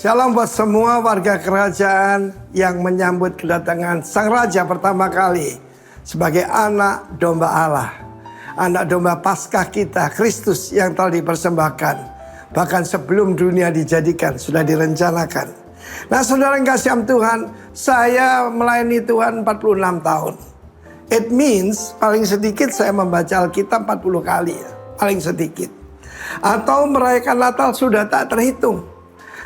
Shalom buat semua warga kerajaan yang menyambut kedatangan Sang Raja pertama kali sebagai anak domba Allah. Anak domba Paskah kita, Kristus yang telah dipersembahkan. Bahkan sebelum dunia dijadikan, sudah direncanakan. Nah saudara yang kasih Tuhan, saya melayani Tuhan 46 tahun. It means paling sedikit saya membaca Alkitab 40 kali ya, paling sedikit. Atau merayakan Natal sudah tak terhitung.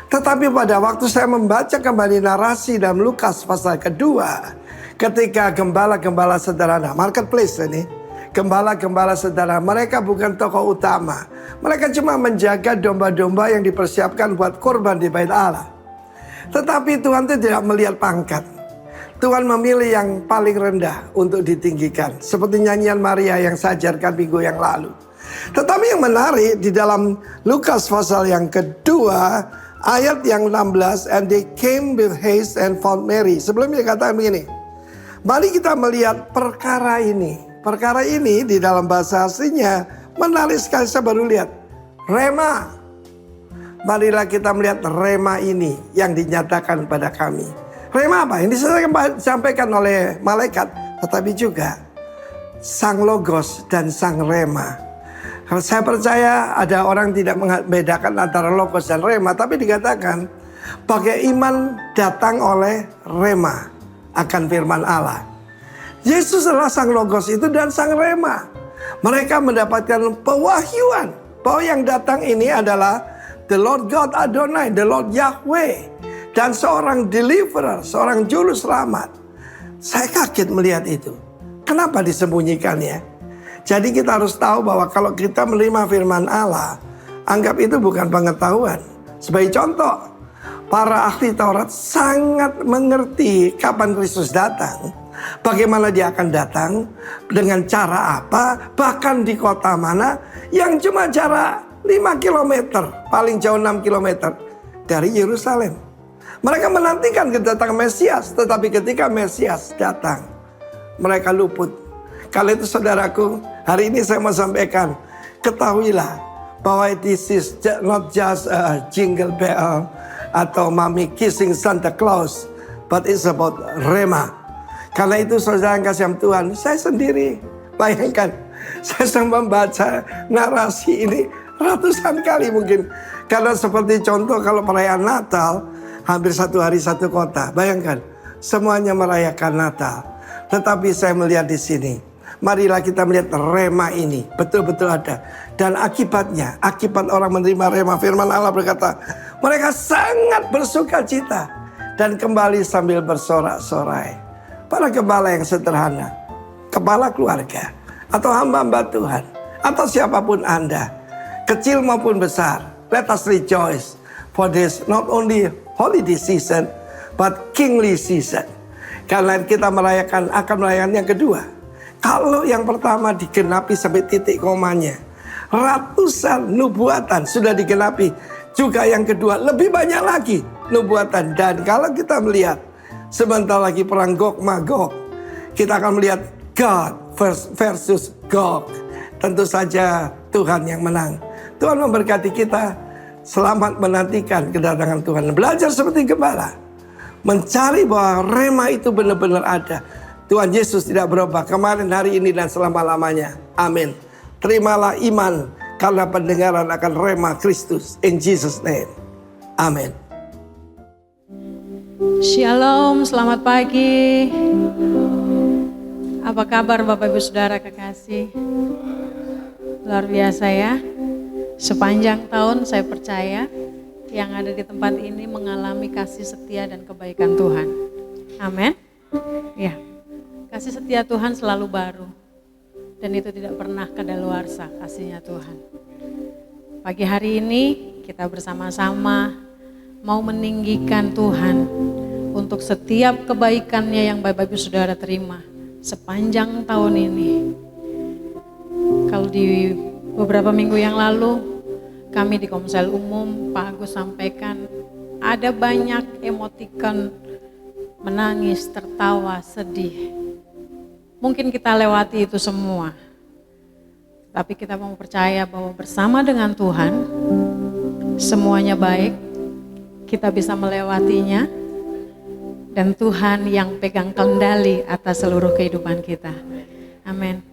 Tetapi pada waktu saya membaca kembali narasi dalam Lukas pasal kedua, ketika gembala-gembala sederhana, marketplace ini, gembala-gembala sederhana, mereka bukan tokoh utama. Mereka cuma menjaga domba-domba yang dipersiapkan buat korban di bait Allah. Tetapi Tuhan itu tidak melihat pangkat. Tuhan memilih yang paling rendah untuk ditinggikan. Seperti nyanyian Maria yang saya ajarkan minggu yang lalu. Tetapi yang menarik di dalam Lukas pasal yang kedua, ayat yang 16, and they came with haste and found Mary. Sebelumnya katakan begini, mari kita melihat perkara ini. Perkara ini di dalam bahasa aslinya menarik sekali, saya baru lihat. Rema. Marilah kita melihat rema ini yang dinyatakan pada kami. Rema apa? Ini disampaikan oleh malaikat, tetapi juga Sang Logos dan Sang Rema. Saya percaya ada orang tidak membedakan antara Logos dan Rema, tapi dikatakan pakai iman datang oleh Rema akan firman Allah. Yesus adalah Sang Logos itu dan Sang Rema. Mereka mendapatkan pewahyuan bahwa yang datang ini adalah the Lord God Adonai, the Lord Yahweh, dan seorang deliverer, seorang juru selamat. Saya kaget melihat itu. Kenapa disembunyikan ya? Jadi kita harus tahu bahwa kalau kita menerima firman Allah, anggap itu bukan pengetahuan. Sebagai contoh, para ahli Taurat sangat mengerti kapan Kristus datang, bagaimana dia akan datang, dengan cara apa, bahkan di kota mana, yang cuma jarak 5 km, paling jauh 6 km dari Yerusalem. Mereka menantikan kedatangan Mesias, tetapi ketika Mesias datang, mereka luput. Kalau itu saudaraku, hari ini saya mau sampaikan, ketahuilah bahwa this is not just a jingle bell atau mommy kissing Santa Claus, but it's about Rema. Karena itu saudara yang kasih Tuhan, saya sendiri, bayangkan, saya sedang membaca narasi ini ratusan kali mungkin. Karena seperti contoh kalau perayaan Natal, hampir satu hari satu kota, bayangkan, semuanya merayakan Natal. Tetapi saya melihat di sini, marilah kita melihat rema ini betul-betul ada. Dan akibatnya, akibat orang menerima rema, firman Allah berkata, mereka sangat bersuka cita dan kembali sambil bersorak-sorai. Para gembala yang sederhana, kepala keluarga, atau hamba-hamba Tuhan, atau siapapun Anda, kecil maupun besar, let us rejoice for this not only holiday season, but kingly season. Karena kita akan merayakan yang kedua. Kalau yang pertama digenapi sampai titik komanya, ratusan nubuatan sudah digenapi. Juga yang kedua lebih banyak lagi nubuatan. Dan kalau kita melihat sebentar lagi perang Gog Magog, kita akan melihat God versus Gog. Tentu saja Tuhan yang menang. Tuhan memberkati kita. Selamat menantikan kedatangan Tuhan. Belajar seperti gembala. Mencari bahwa rema itu benar-benar ada. Tuhan Yesus tidak berubah kemarin, hari ini, dan selama-lamanya. Amin. Terimalah iman karena pendengaran akan rema Kristus. In Jesus name. Amin. Shalom, selamat pagi. Apa kabar Bapak Ibu Saudara kekasih? Luar biasa ya. Sepanjang tahun saya percaya yang ada di tempat ini mengalami kasih setia dan kebaikan Tuhan. Amin. Ya, kasih setia Tuhan selalu baru. Dan itu tidak pernah kadaluarsa kasihnya Tuhan. Pagi hari ini kita bersama-sama mau meninggikan Tuhan untuk setiap kebaikannya yang Bapak Ibu Saudara terima sepanjang tahun ini. Kalau di beberapa minggu yang lalu kami di Komsel Umum, Pak Agus sampaikan ada banyak emotikon menangis, tertawa, sedih. Mungkin kita lewati itu semua. Tapi kita mau percaya bahwa bersama dengan Tuhan semuanya baik, kita bisa melewatinya, dan Tuhan yang pegang kendali atas seluruh kehidupan kita. Amin.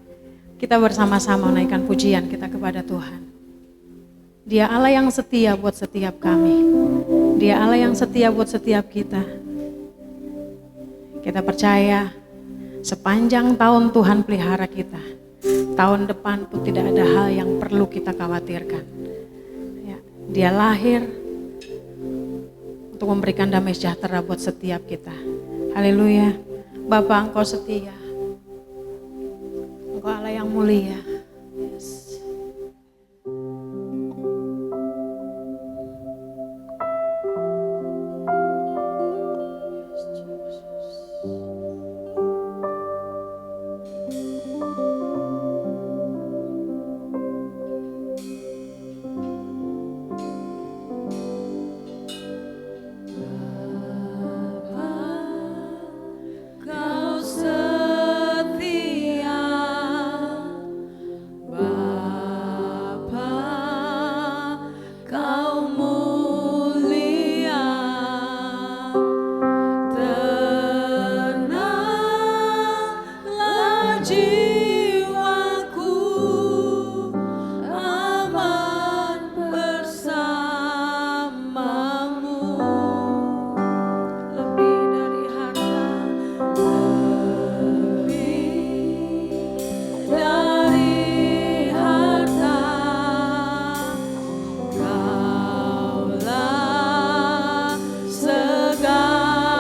Kita bersama-sama menaikkan pujian kita kepada Tuhan. Dia Allah yang setia buat setiap kami. Dia Allah yang setia buat setiap kita. Kita percaya sepanjang tahun Tuhan pelihara kita. Tahun depan pun tidak ada hal yang perlu kita khawatirkan. Ya, Dia lahir untuk memberikan damai sejahtera buat setiap kita. Haleluya. Bapa, Engkau setia. Engkau Allah yang mulia. Yes. Kau setia, segala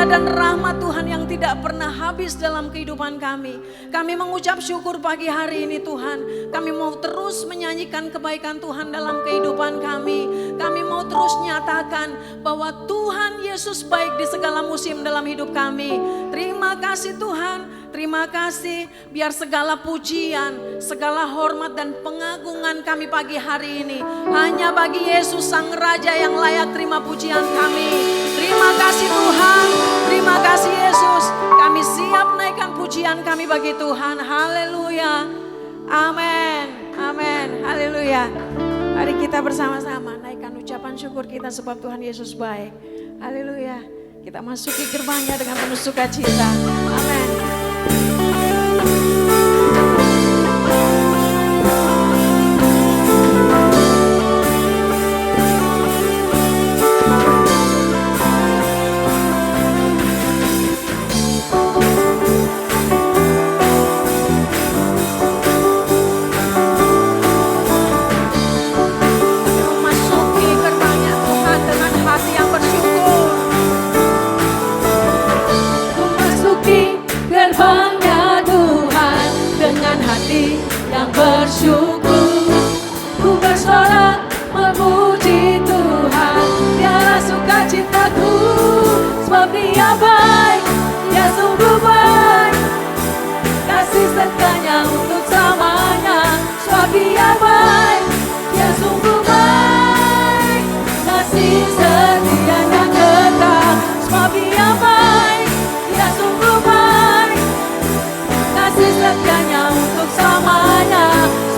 dan rahmat Tuhan yang tidak pernah habis dalam kehidupan kami. Kami mengucap syukur pagi hari ini Tuhan. Kami mau terus menyanyikan kebaikan Tuhan dalam kehidupan kami. Kami mau terus nyatakan bahwa Tuhan Yesus baik di segala musim dalam hidup kami. Terima kasih Tuhan. Terima kasih, biar segala pujian, segala hormat dan pengagungan kami pagi hari ini hanya bagi Yesus Sang Raja yang layak terima pujian kami. Terima kasih Tuhan, terima kasih Yesus. Kami siap naikkan pujian kami bagi Tuhan. Haleluya, amin, amin, haleluya. Mari kita bersama-sama naikkan ucapan syukur kita sebab Tuhan Yesus baik. Haleluya, kita masuki gerbangnya dengan penuh sukacita. Amin. Masuki gerbangnya Tuhan dengan hati yang bersyukur. Memasuki gerbangnya Tuhan dengan hati yang bersyukur. Ku bersorak memuji Tuhan, Dia sukacitaku. Sebab Dia baik, Dia sungguh baik, kasih setianya untuk selamanya. Sebab Dia baik, Dia sungguh baik, kasih setianya kekal. Sebab Dia baik, Dia sungguh baik, kasih setianya untuk selamanya.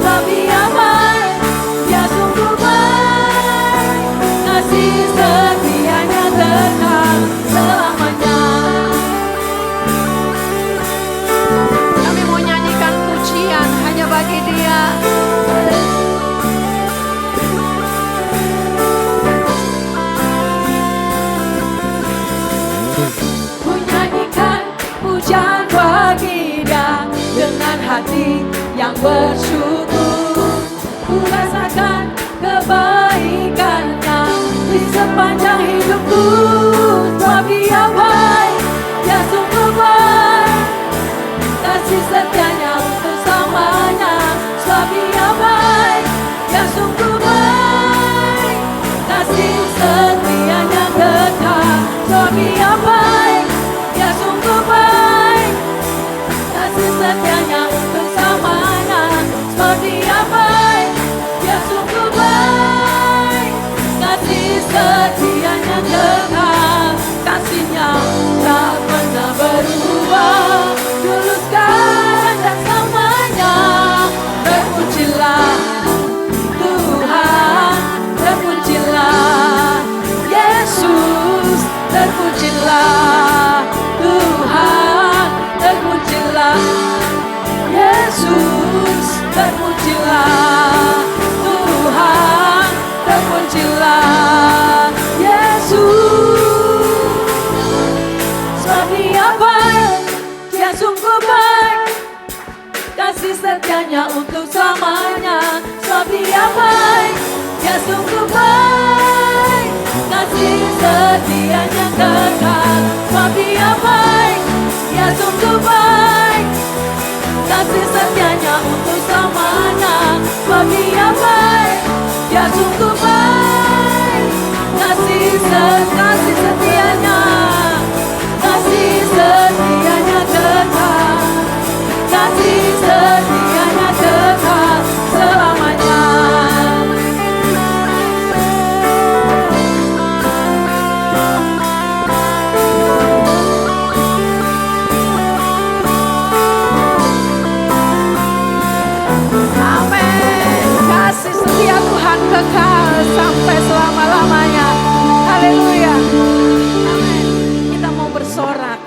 Sebab Dia baik, Dia sungguh baik, kasih setianya kekal selamanya. Kami mau nyanyikan pujian hanya bagi Dia. Ku nyanyikan pujian bagi Dia dengan hati yang bersyukur. Ku rasakan kebaikan-Nya di sepanjang hidupku. Sebab Dia baik, Dia sungguh baik, kasih setianya untuk selamanya. Sebab Dia baik, Dia sungguh baik, kasih setianya kekal. Sebab Dia baik, Dia sungguh baik, kasih setianya untuk selamanya. Sebab Dia baik, Dia sungguh baik, kasih setianya kekal. Kasih-Nya tak pernah berubah, dulu sekarang dan selamanya. Terpujilah Tuhan, terpujilah Yesus, terpujilah Tuhan, terpujilah Yesus, terpujilah Tuhan, terpujilah Yesus. Sebab Dia baik, Dia sungguh baik, kasih setianya untuk selamanya. Sebab Dia baik, Dia sungguh baik, kasih setianya kekal. Sebab Dia baik, Dia sungguh baik, kasih setianya untuk selamanya. Sebab Dia baik, Dia sungguh baik, kasih setianya, kasih setianya kekal, kasih setianya kekal selamanya. Amin. Kasih setia Tuhan kekal sampai selama-lamanya. Haleluya. Amin. Kita mau bersorak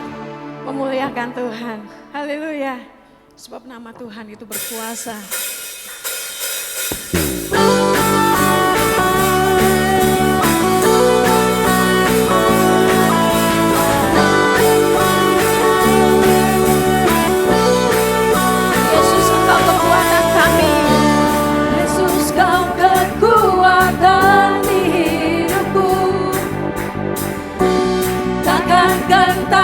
memuliakan Tuhan. Haleluya. Sebab nama Tuhan itu berkuasa. Yesus, Engkau kekuatan kami. Yesus, Kau kekuatan di hidupku. Takkan gentar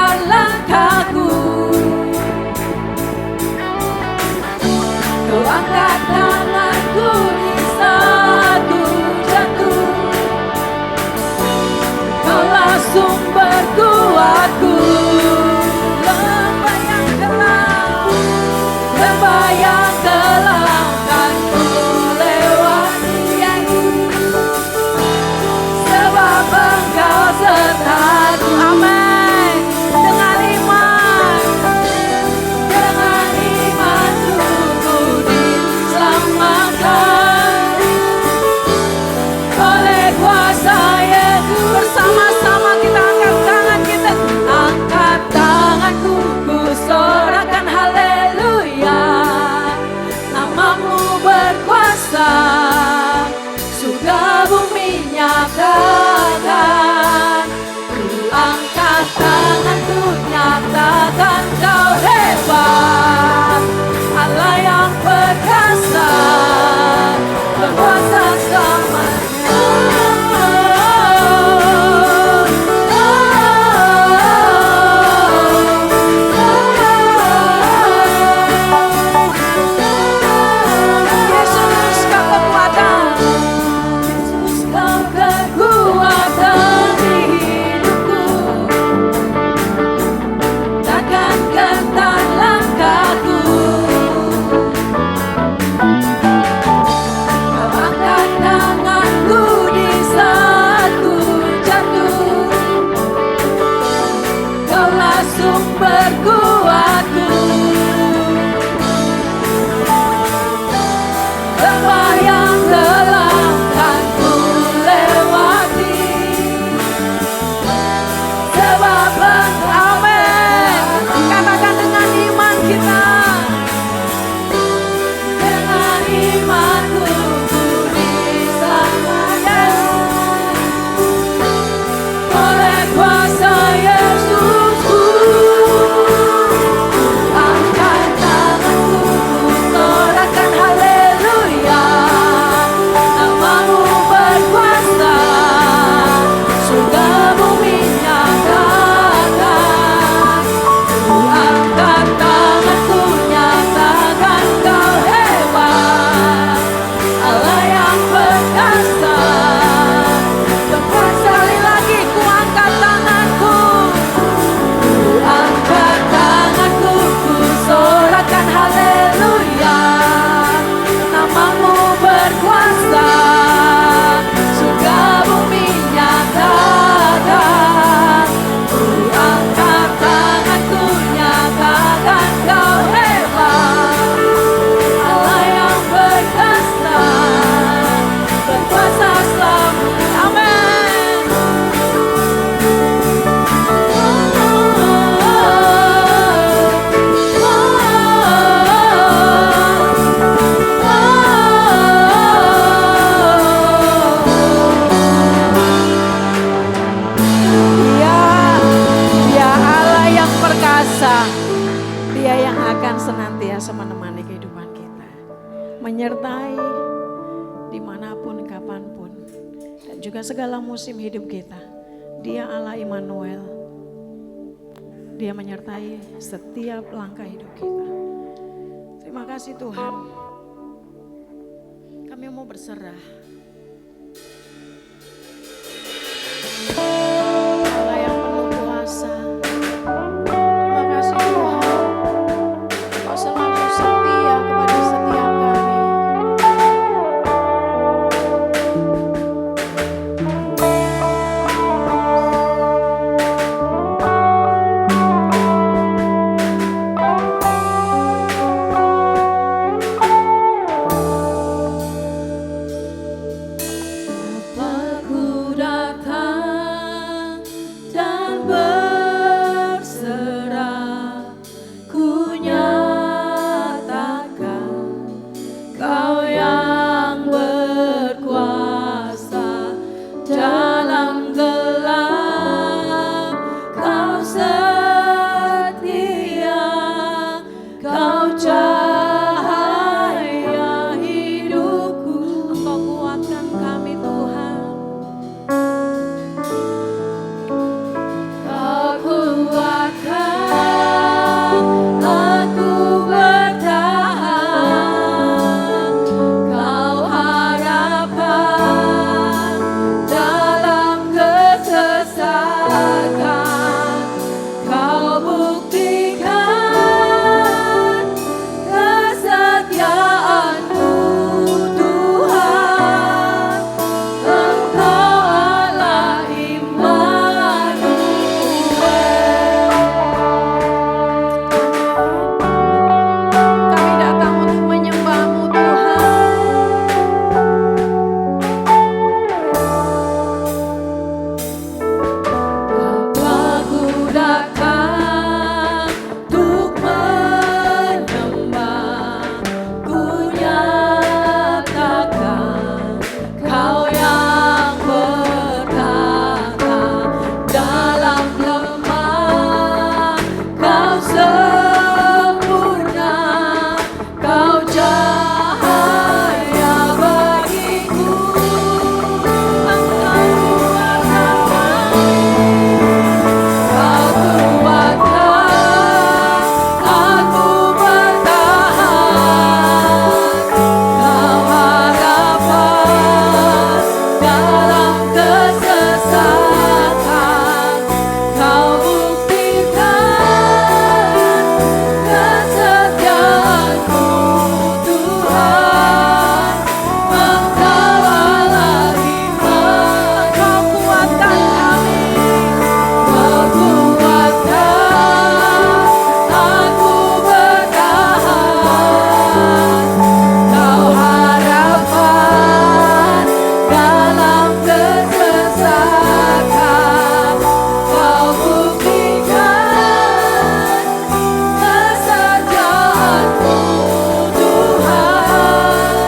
menyertai dimanapun, kapanpun, dan juga segala musim hidup kita. Dia Allah Immanuel. Dia menyertai setiap langkah hidup kita. Terima kasih Tuhan. Kami mau berserah. Allah yang penuh kuasa. Terima kasih Tuhan. Kau selalu setia kepada setiap kami. Aku datang dan berserah, ku nyatakan Kau yang berkuasa dalam gelap. Kau setia, Kau cahaya hidupku. Engkau kuatkan kami Tuhan. Kau kuatkan aku bertahan. Kau harapan dalam kesesakan. Kau buktikan kesetiaanmu Tuhan. Engkau Allah Kami datang untuk menyembah-Mu Tuhan. Aku datang untuk menyembah, ku nyatakan Kau yang berkata dalam lemah. Kau sempurna, Kau cahaya bagiku. Engkau kuatkan Kau kuatkan aku bertahan. Kau harapan dalam kesesakan. Kau buktikan kesetiaanmu Tuhan. Engkau Allah iman. Kau kuatkan kami. Kau kuatkan aku bertahan. Kau harapan dalam kesesakan. Kau buktikan kesetiaanmu Tuhan.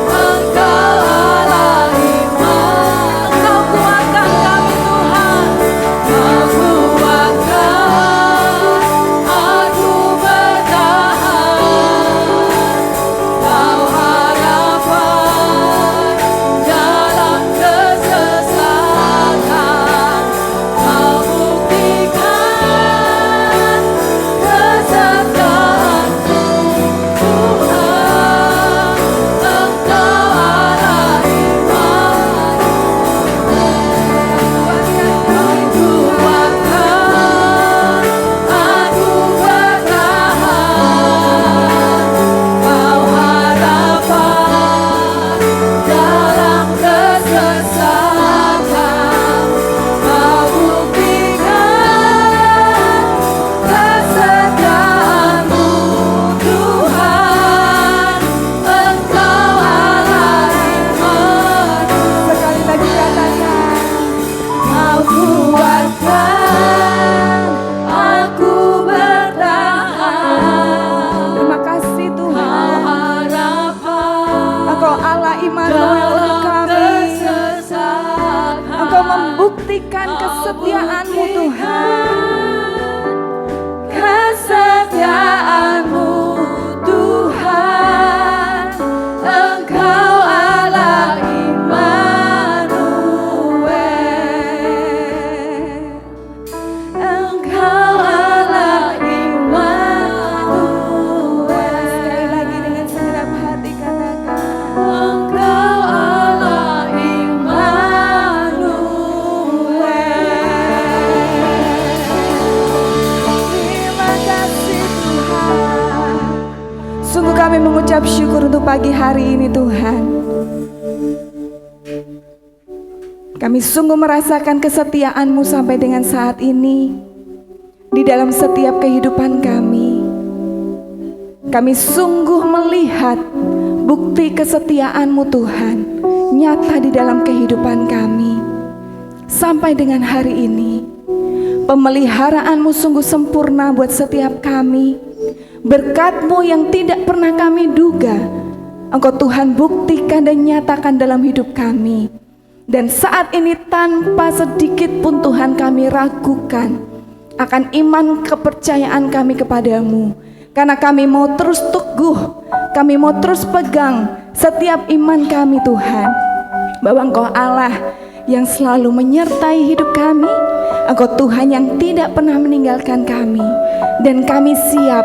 Engkau Allah iman. Kau kuatkan kami Tuhan. Kau kuatkan aku bertahan. Kau harapan dalam kesesakan. Kau buktikan kesetiaanmu Tuhan. Engkau Allah iman. Kau kuatkan aku bertahan. Kau harapan dalam kesesakan. Kau buktikan kesetiaanmu Tuhan. Engkau Allah iman. Sekali lagi katakan, Kau kuatkan aku bertahan. Terima kasih Kau Tuhan. harapan Engkau Allah Immanuel untuk dalam kami. kesesakan. Engkau membuktikan kesetiaan-Mu Tuhan. Kesetiaanmu Tuhan. untuk pagi hari ini Tuhan. Kami sungguh merasakan kesetiaan-Mu sampai dengan saat ini di dalam setiap kehidupan kami. Kami sungguh melihat bukti kesetiaan-Mu Tuhan nyata di dalam kehidupan kami. Sampai dengan hari ini, pemeliharaan-Mu sungguh sempurna buat setiap kami. Berkat-Mu yang tidak pernah kami duga, Engkau Tuhan buktikan dan nyatakan dalam hidup kami. Dan saat ini tanpa sedikit pun Tuhan kami ragukan akan iman kepercayaan kami kepadamu. Karena kami mau terus teguh, kami mau terus pegang setiap iman kami Tuhan, bahwa Engkau Allah yang selalu menyertai hidup kami. Engkau Tuhan yang tidak pernah meninggalkan kami. Dan kami siap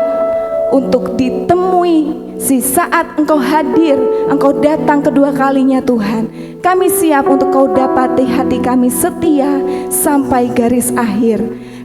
untuk ditemui di saat Engkau hadir, Engkau datang kedua kalinya Tuhan. Kami siap untuk Kau dapati hati kami setia sampai garis akhir.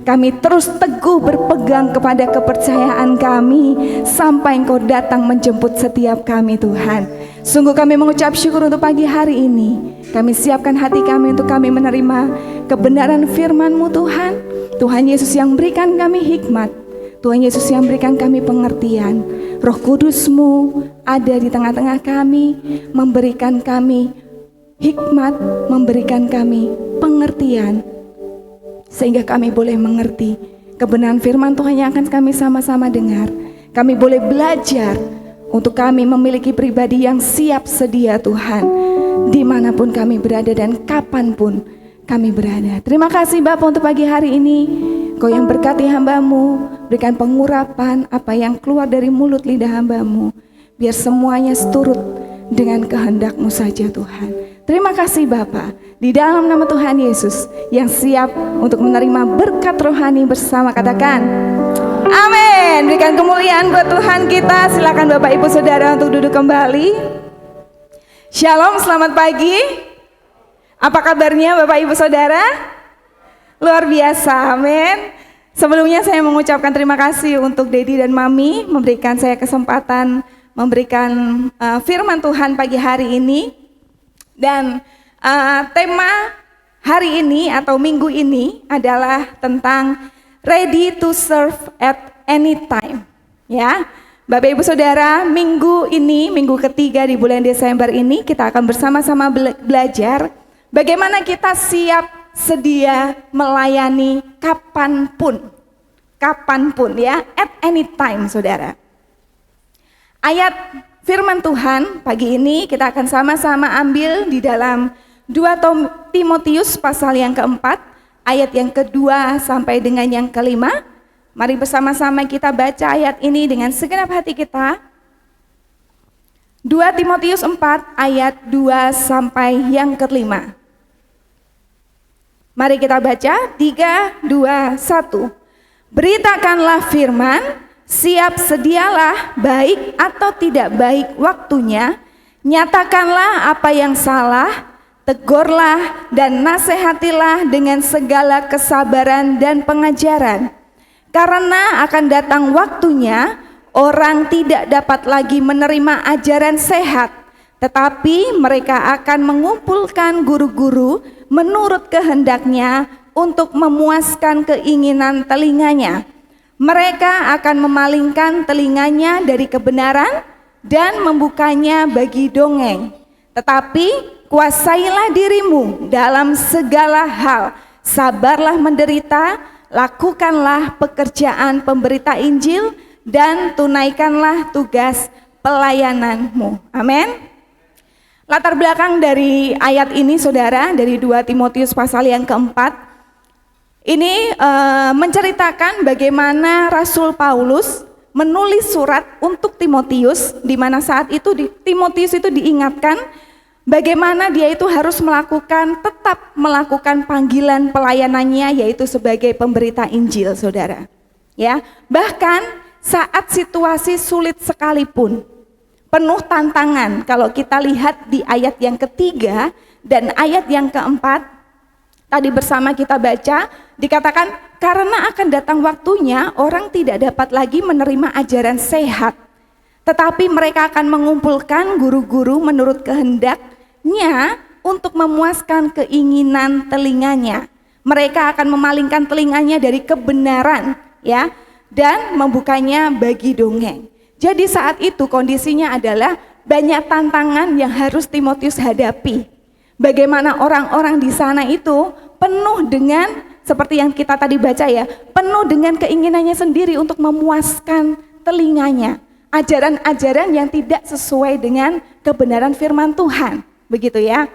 Kami terus teguh berpegang kepada kepercayaan kami sampai Engkau datang menjemput setiap kami Tuhan. Sungguh kami mengucap syukur untuk pagi hari ini. Kami siapkan hati kami untuk kami menerima kebenaran firman-Mu Tuhan. Tuhan Yesus yang berikan kami hikmat, Tuhan Yesus yang berikan kami pengertian. Roh Kudus-Mu ada di tengah-tengah kami, memberikan kami hikmat, memberikan kami pengertian, sehingga kami boleh mengerti kebenaran firman Tuhan yang akan kami sama-sama dengar. Kami boleh belajar untuk kami memiliki pribadi yang siap sedia Tuhan, dimanapun kami berada dan kapanpun kami berada. Terima kasih Bapa untuk pagi hari ini. Kau yang berkati hamba-Mu, berikan pengurapan apa yang keluar dari mulut lidah hamba-Mu, biar semuanya seturut dengan kehendak-Mu saja Tuhan. Terima kasih Bapa, di dalam nama Tuhan Yesus yang siap untuk menerima berkat rohani bersama, katakan amin. Berikan kemuliaan buat Tuhan kita. Silakan Bapak Ibu Saudara untuk duduk kembali. Shalom, selamat pagi. Apa kabarnya Bapak Ibu Saudara? Luar biasa, amin. Sebelumnya saya mengucapkan terima kasih untuk Dedi dan Mami memberikan saya kesempatan memberikan firman Tuhan pagi hari ini. Dan tema hari ini atau minggu ini adalah tentang ready to serve at any time. Ya, Bapak Ibu Saudara, minggu ini, minggu ketiga di bulan Desember ini kita akan bersama-sama belajar bagaimana kita siap sedia melayani kapanpun ya, at any time Saudara. Ayat firman Tuhan pagi ini kita akan sama-sama ambil di dalam 2 Timotius pasal yang keempat, ayat yang kedua sampai dengan yang kelima. Mari bersama-sama kita baca ayat ini dengan segenap hati kita. 2 Timotius 4 ayat 2 sampai yang kelima. Mari kita baca, 3, 2, 1. Beritakanlah firman, siap sedialah baik atau tidak baik waktunya, nyatakanlah apa yang salah, tegurlah dan nasihatilah dengan segala kesabaran dan pengajaran. Karena akan datang waktunya, orang tidak dapat lagi menerima ajaran sehat, tetapi mereka akan mengumpulkan guru-guru menurut kehendaknya untuk memuaskan keinginan telinganya. Mereka akan memalingkan telinganya dari kebenaran dan membukanya bagi dongeng. Tetapi kuasailah dirimu dalam segala hal, sabarlah menderita, lakukanlah pekerjaan pemberita Injil, dan tunaikanlah tugas pelayananmu. Amin. Latar belakang dari ayat ini Saudara, dari 2 Timotius pasal yang keempat, ini menceritakan bagaimana Rasul Paulus menulis surat untuk Timotius, di mana saat itu Timotius itu diingatkan bagaimana dia itu harus tetap melakukan panggilan pelayanannya, yaitu sebagai pemberita Injil Saudara. Ya, bahkan saat situasi sulit sekalipun, penuh tantangan. Kalau kita lihat di ayat yang ketiga dan ayat yang keempat, tadi bersama kita baca, dikatakan karena akan datang waktunya orang tidak dapat lagi menerima ajaran sehat, Tetapi mereka akan mengumpulkan guru-guru menurut kehendaknya untuk memuaskan keinginan telinganya. Mereka akan memalingkan telinganya dari kebenaran, ya, dan membukanya bagi dongeng. Jadi saat itu kondisinya adalah banyak tantangan yang harus Timotius hadapi. Bagaimana orang-orang di sana itu penuh dengan, seperti yang kita tadi baca ya, penuh dengan keinginannya sendiri untuk memuaskan telinganya. Ajaran-ajaran yang tidak sesuai dengan kebenaran firman Tuhan, begitu ya.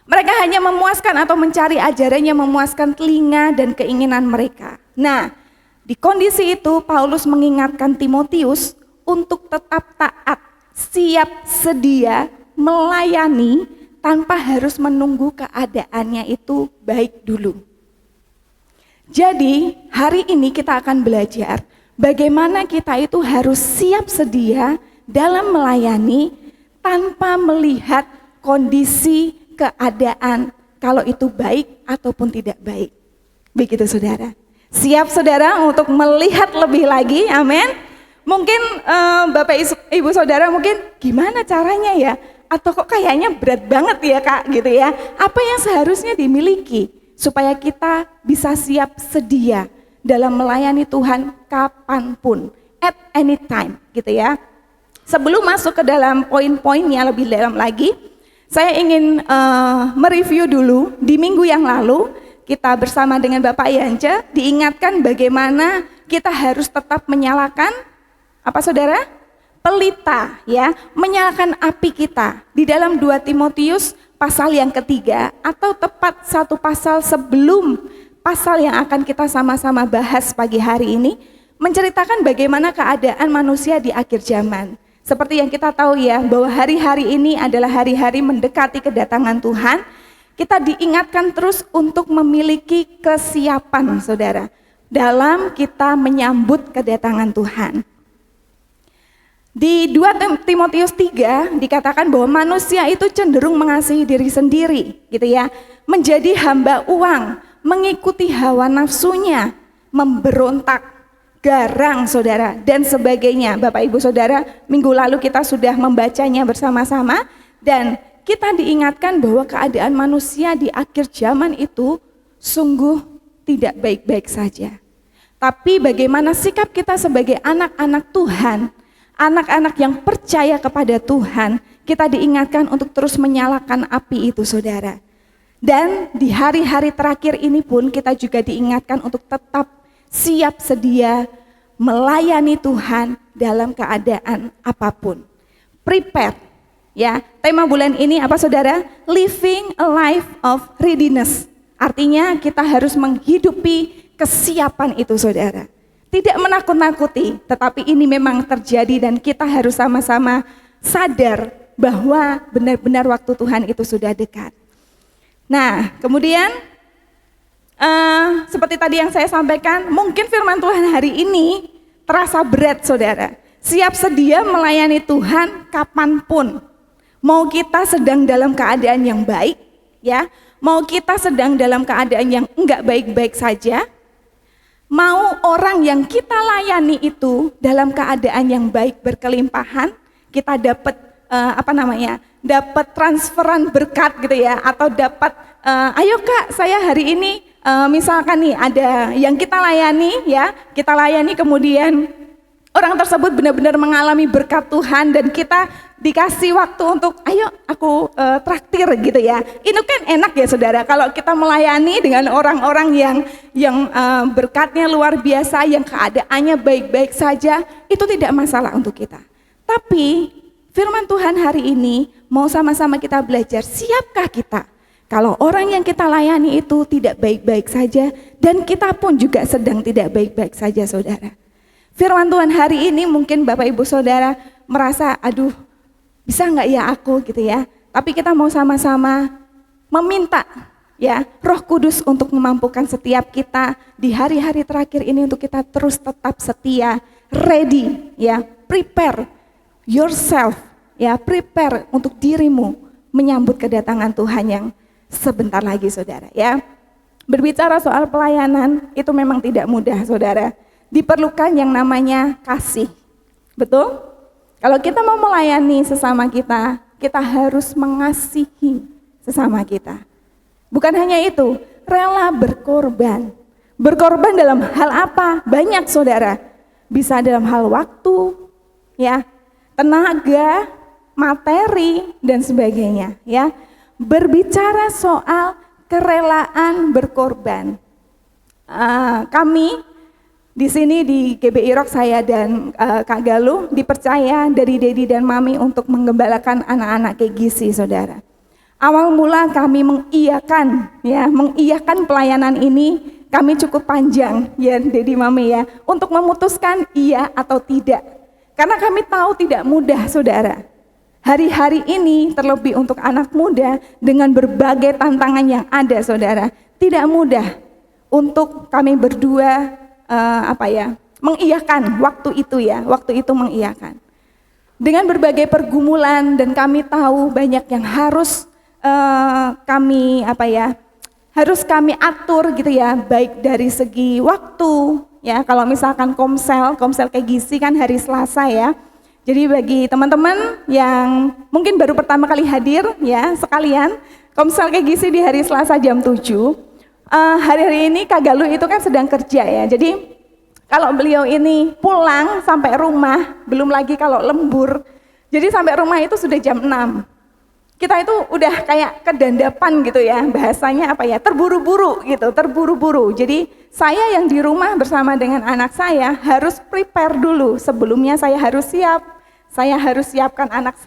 Mereka hanya memuaskan atau mencari ajaran yang memuaskan telinga dan keinginan mereka. Nah, di kondisi itu Paulus mengingatkan Timotius untuk tetap taat, siap sedia melayani tanpa harus menunggu keadaannya itu baik dulu. Jadi hari ini kita akan belajar bagaimana kita itu harus siap sedia dalam melayani tanpa melihat kondisi keadaan kalau itu baik ataupun tidak baik. Begitu saudara. Siap saudara untuk melihat lebih lagi, amin. Mungkin Bapak Ibu Saudara mungkin gimana caranya ya? Atau kok kayaknya berat banget ya Kak gitu ya. Apa yang seharusnya dimiliki supaya kita bisa siap sedia dalam melayani Tuhan kapanpun, at any time gitu ya. Sebelum masuk ke dalam poin-poinnya lebih dalam lagi, saya ingin mereview dulu di minggu yang lalu kita bersama dengan Bapak Yance diingatkan bagaimana kita harus tetap menyalakan apa saudara? Pelita ya, menyalakan api kita. Di dalam 2 Timotius pasal yang ketiga atau tepat satu pasal sebelum pasal yang akan kita sama-sama bahas pagi hari ini menceritakan bagaimana keadaan manusia di akhir zaman. Seperti yang kita tahu ya, bahwa hari-hari ini adalah hari-hari mendekati kedatangan Tuhan. Kita diingatkan terus untuk memiliki kesiapan saudara dalam kita menyambut kedatangan Tuhan. Di 2 Timotius 3 dikatakan bahwa manusia itu cenderung mengasihi diri sendiri gitu ya, menjadi hamba uang, mengikuti hawa nafsunya, memberontak, garang saudara dan sebagainya. Bapak Ibu Saudara, minggu lalu kita sudah membacanya bersama-sama dan kita diingatkan bahwa keadaan manusia di akhir zaman itu sungguh tidak baik-baik saja. Tapi bagaimana sikap kita sebagai anak-anak Tuhan, anak-anak yang percaya kepada Tuhan, kita diingatkan untuk terus menyalakan api itu saudara. Dan di hari-hari terakhir ini pun kita juga diingatkan untuk tetap siap sedia melayani Tuhan dalam keadaan apapun. Prepare. Ya, tema bulan ini apa saudara? Living a life of readiness. Artinya kita harus menghidupi kesiapan itu saudara. Tidak menakut-nakuti, tetapi ini memang terjadi dan kita harus sama-sama sadar bahwa benar-benar waktu Tuhan itu sudah dekat. Nah, kemudian seperti tadi yang saya sampaikan, mungkin firman Tuhan hari ini terasa berat saudara. Siap sedia melayani Tuhan kapanpun. Mau kita sedang dalam keadaan yang baik, ya, mau kita sedang dalam keadaan yang enggak baik-baik saja, mau orang yang kita layani itu dalam keadaan yang baik berkelimpahan, kita dapat dapat transferan berkat gitu ya, atau dapat ayo Kak, saya hari ini misalkan nih ada yang kita layani ya, kita layani kemudian orang tersebut benar-benar mengalami berkat Tuhan dan kita dikasih waktu untuk ayo aku traktir gitu ya. Itu kan enak ya saudara kalau kita melayani dengan orang-orang yang berkatnya luar biasa, yang keadaannya baik-baik saja, itu tidak masalah untuk kita. Tapi firman Tuhan hari ini mau sama-sama kita belajar, siapkah kita kalau orang yang kita layani itu tidak baik-baik saja dan kita pun juga sedang tidak baik-baik saja saudara. Firman Tuhan hari ini mungkin Bapak Ibu Saudara merasa aduh bisa nggak ya aku gitu ya. Tapi kita mau sama-sama meminta ya Roh Kudus untuk memampukan setiap kita di hari-hari terakhir ini untuk kita terus tetap setia, ready ya, prepare yourself ya, prepare untuk dirimu menyambut kedatangan Tuhan yang sebentar lagi saudara ya. Berbicara soal pelayanan itu memang tidak mudah saudara. Diperlukan yang namanya kasih, betul? Kalau kita mau melayani sesama kita, kita harus mengasihi sesama kita. Bukan hanya itu, rela berkorban. Berkorban dalam hal apa? Banyak saudara. Bisa dalam hal waktu, ya, tenaga, materi, dan sebagainya. Ya, berbicara soal kerelaan berkorban. Kami di sini di GBI Rock, saya dan Kak Galuh dipercaya dari Dedi dan Mami untuk menggembalakan anak-anak KGC, saudara. Awal mula kami mengiyakan pelayanan ini, kami cukup panjang ya Dedi Mami ya, untuk memutuskan iya atau tidak. Karena kami tahu tidak mudah, saudara. Hari-hari ini terlebih untuk anak muda dengan berbagai tantangan yang ada, saudara, tidak mudah untuk kami berdua mengiyakan waktu itu mengiyakan. Dengan berbagai pergumulan, dan kami tahu banyak yang harus harus kami atur gitu ya, baik dari segi waktu ya. Kalau misalkan komsel kayak gisi kan hari Selasa ya. Jadi bagi teman-teman yang mungkin baru pertama kali hadir ya, sekalian komsel kayak gisi di hari Selasa jam 7. Hari-hari ini Kak Galuh itu kan sedang kerja ya. Jadi kalau beliau ini pulang sampai rumah, belum lagi kalau lembur. Jadi sampai rumah itu sudah jam 6. Kita itu udah kayak kedandapan gitu ya, bahasanya terburu-buru gitu, terburu-buru. Jadi saya yang di rumah bersama dengan anak saya harus prepare dulu. Sebelumnya saya harus siapkan anak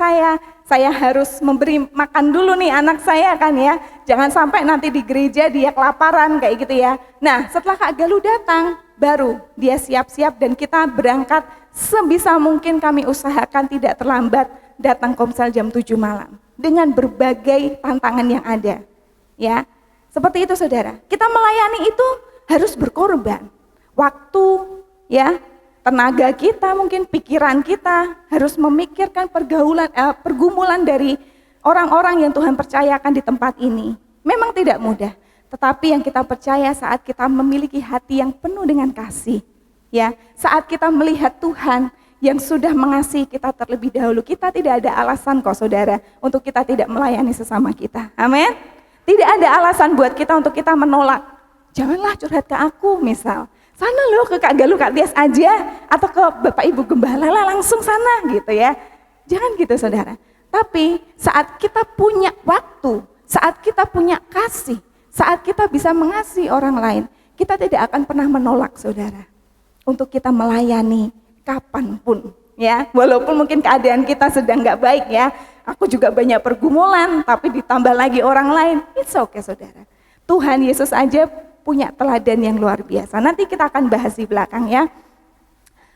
saya harus memberi makan dulu nih anak saya kan ya. Jangan sampai nanti di gereja dia kelaparan kayak gitu ya. Nah, setelah Kak Galuh datang, baru dia siap-siap dan kita berangkat sebisa mungkin. Kami usahakan tidak terlambat datang komsel jam 7 malam. Dengan berbagai tantangan yang ada. Ya. Seperti itu saudara. Kita melayani itu harus berkorban. Waktu, ya, tenaga kita, mungkin pikiran kita harus memikirkan pergumulan dari orang-orang yang Tuhan percayakan di tempat ini. Memang tidak mudah, tetapi yang kita percaya saat kita memiliki hati yang penuh dengan kasih, ya, saat kita melihat Tuhan yang sudah mengasihi kita terlebih dahulu, kita tidak ada alasan kok saudara untuk kita tidak melayani sesama kita. Amin. Tidak ada alasan buat kita untuk kita menolak. Janganlah curhat ke aku misal. Sana loh ke Kak Galuh, Kak Tias aja, atau ke Bapak Ibu Gembala lah langsung sana gitu ya. Jangan gitu saudara. Tapi saat kita punya waktu, saat kita punya kasih, saat kita bisa mengasihi orang lain, kita tidak akan pernah menolak saudara. Untuk kita melayani kapanpun ya. Walaupun mungkin keadaan kita sedang gak baik ya. Aku juga banyak pergumulan, tapi ditambah lagi orang lain. It's okay saudara. Tuhan Yesus aja punya teladan yang luar biasa. Nanti kita akan bahas di belakang ya.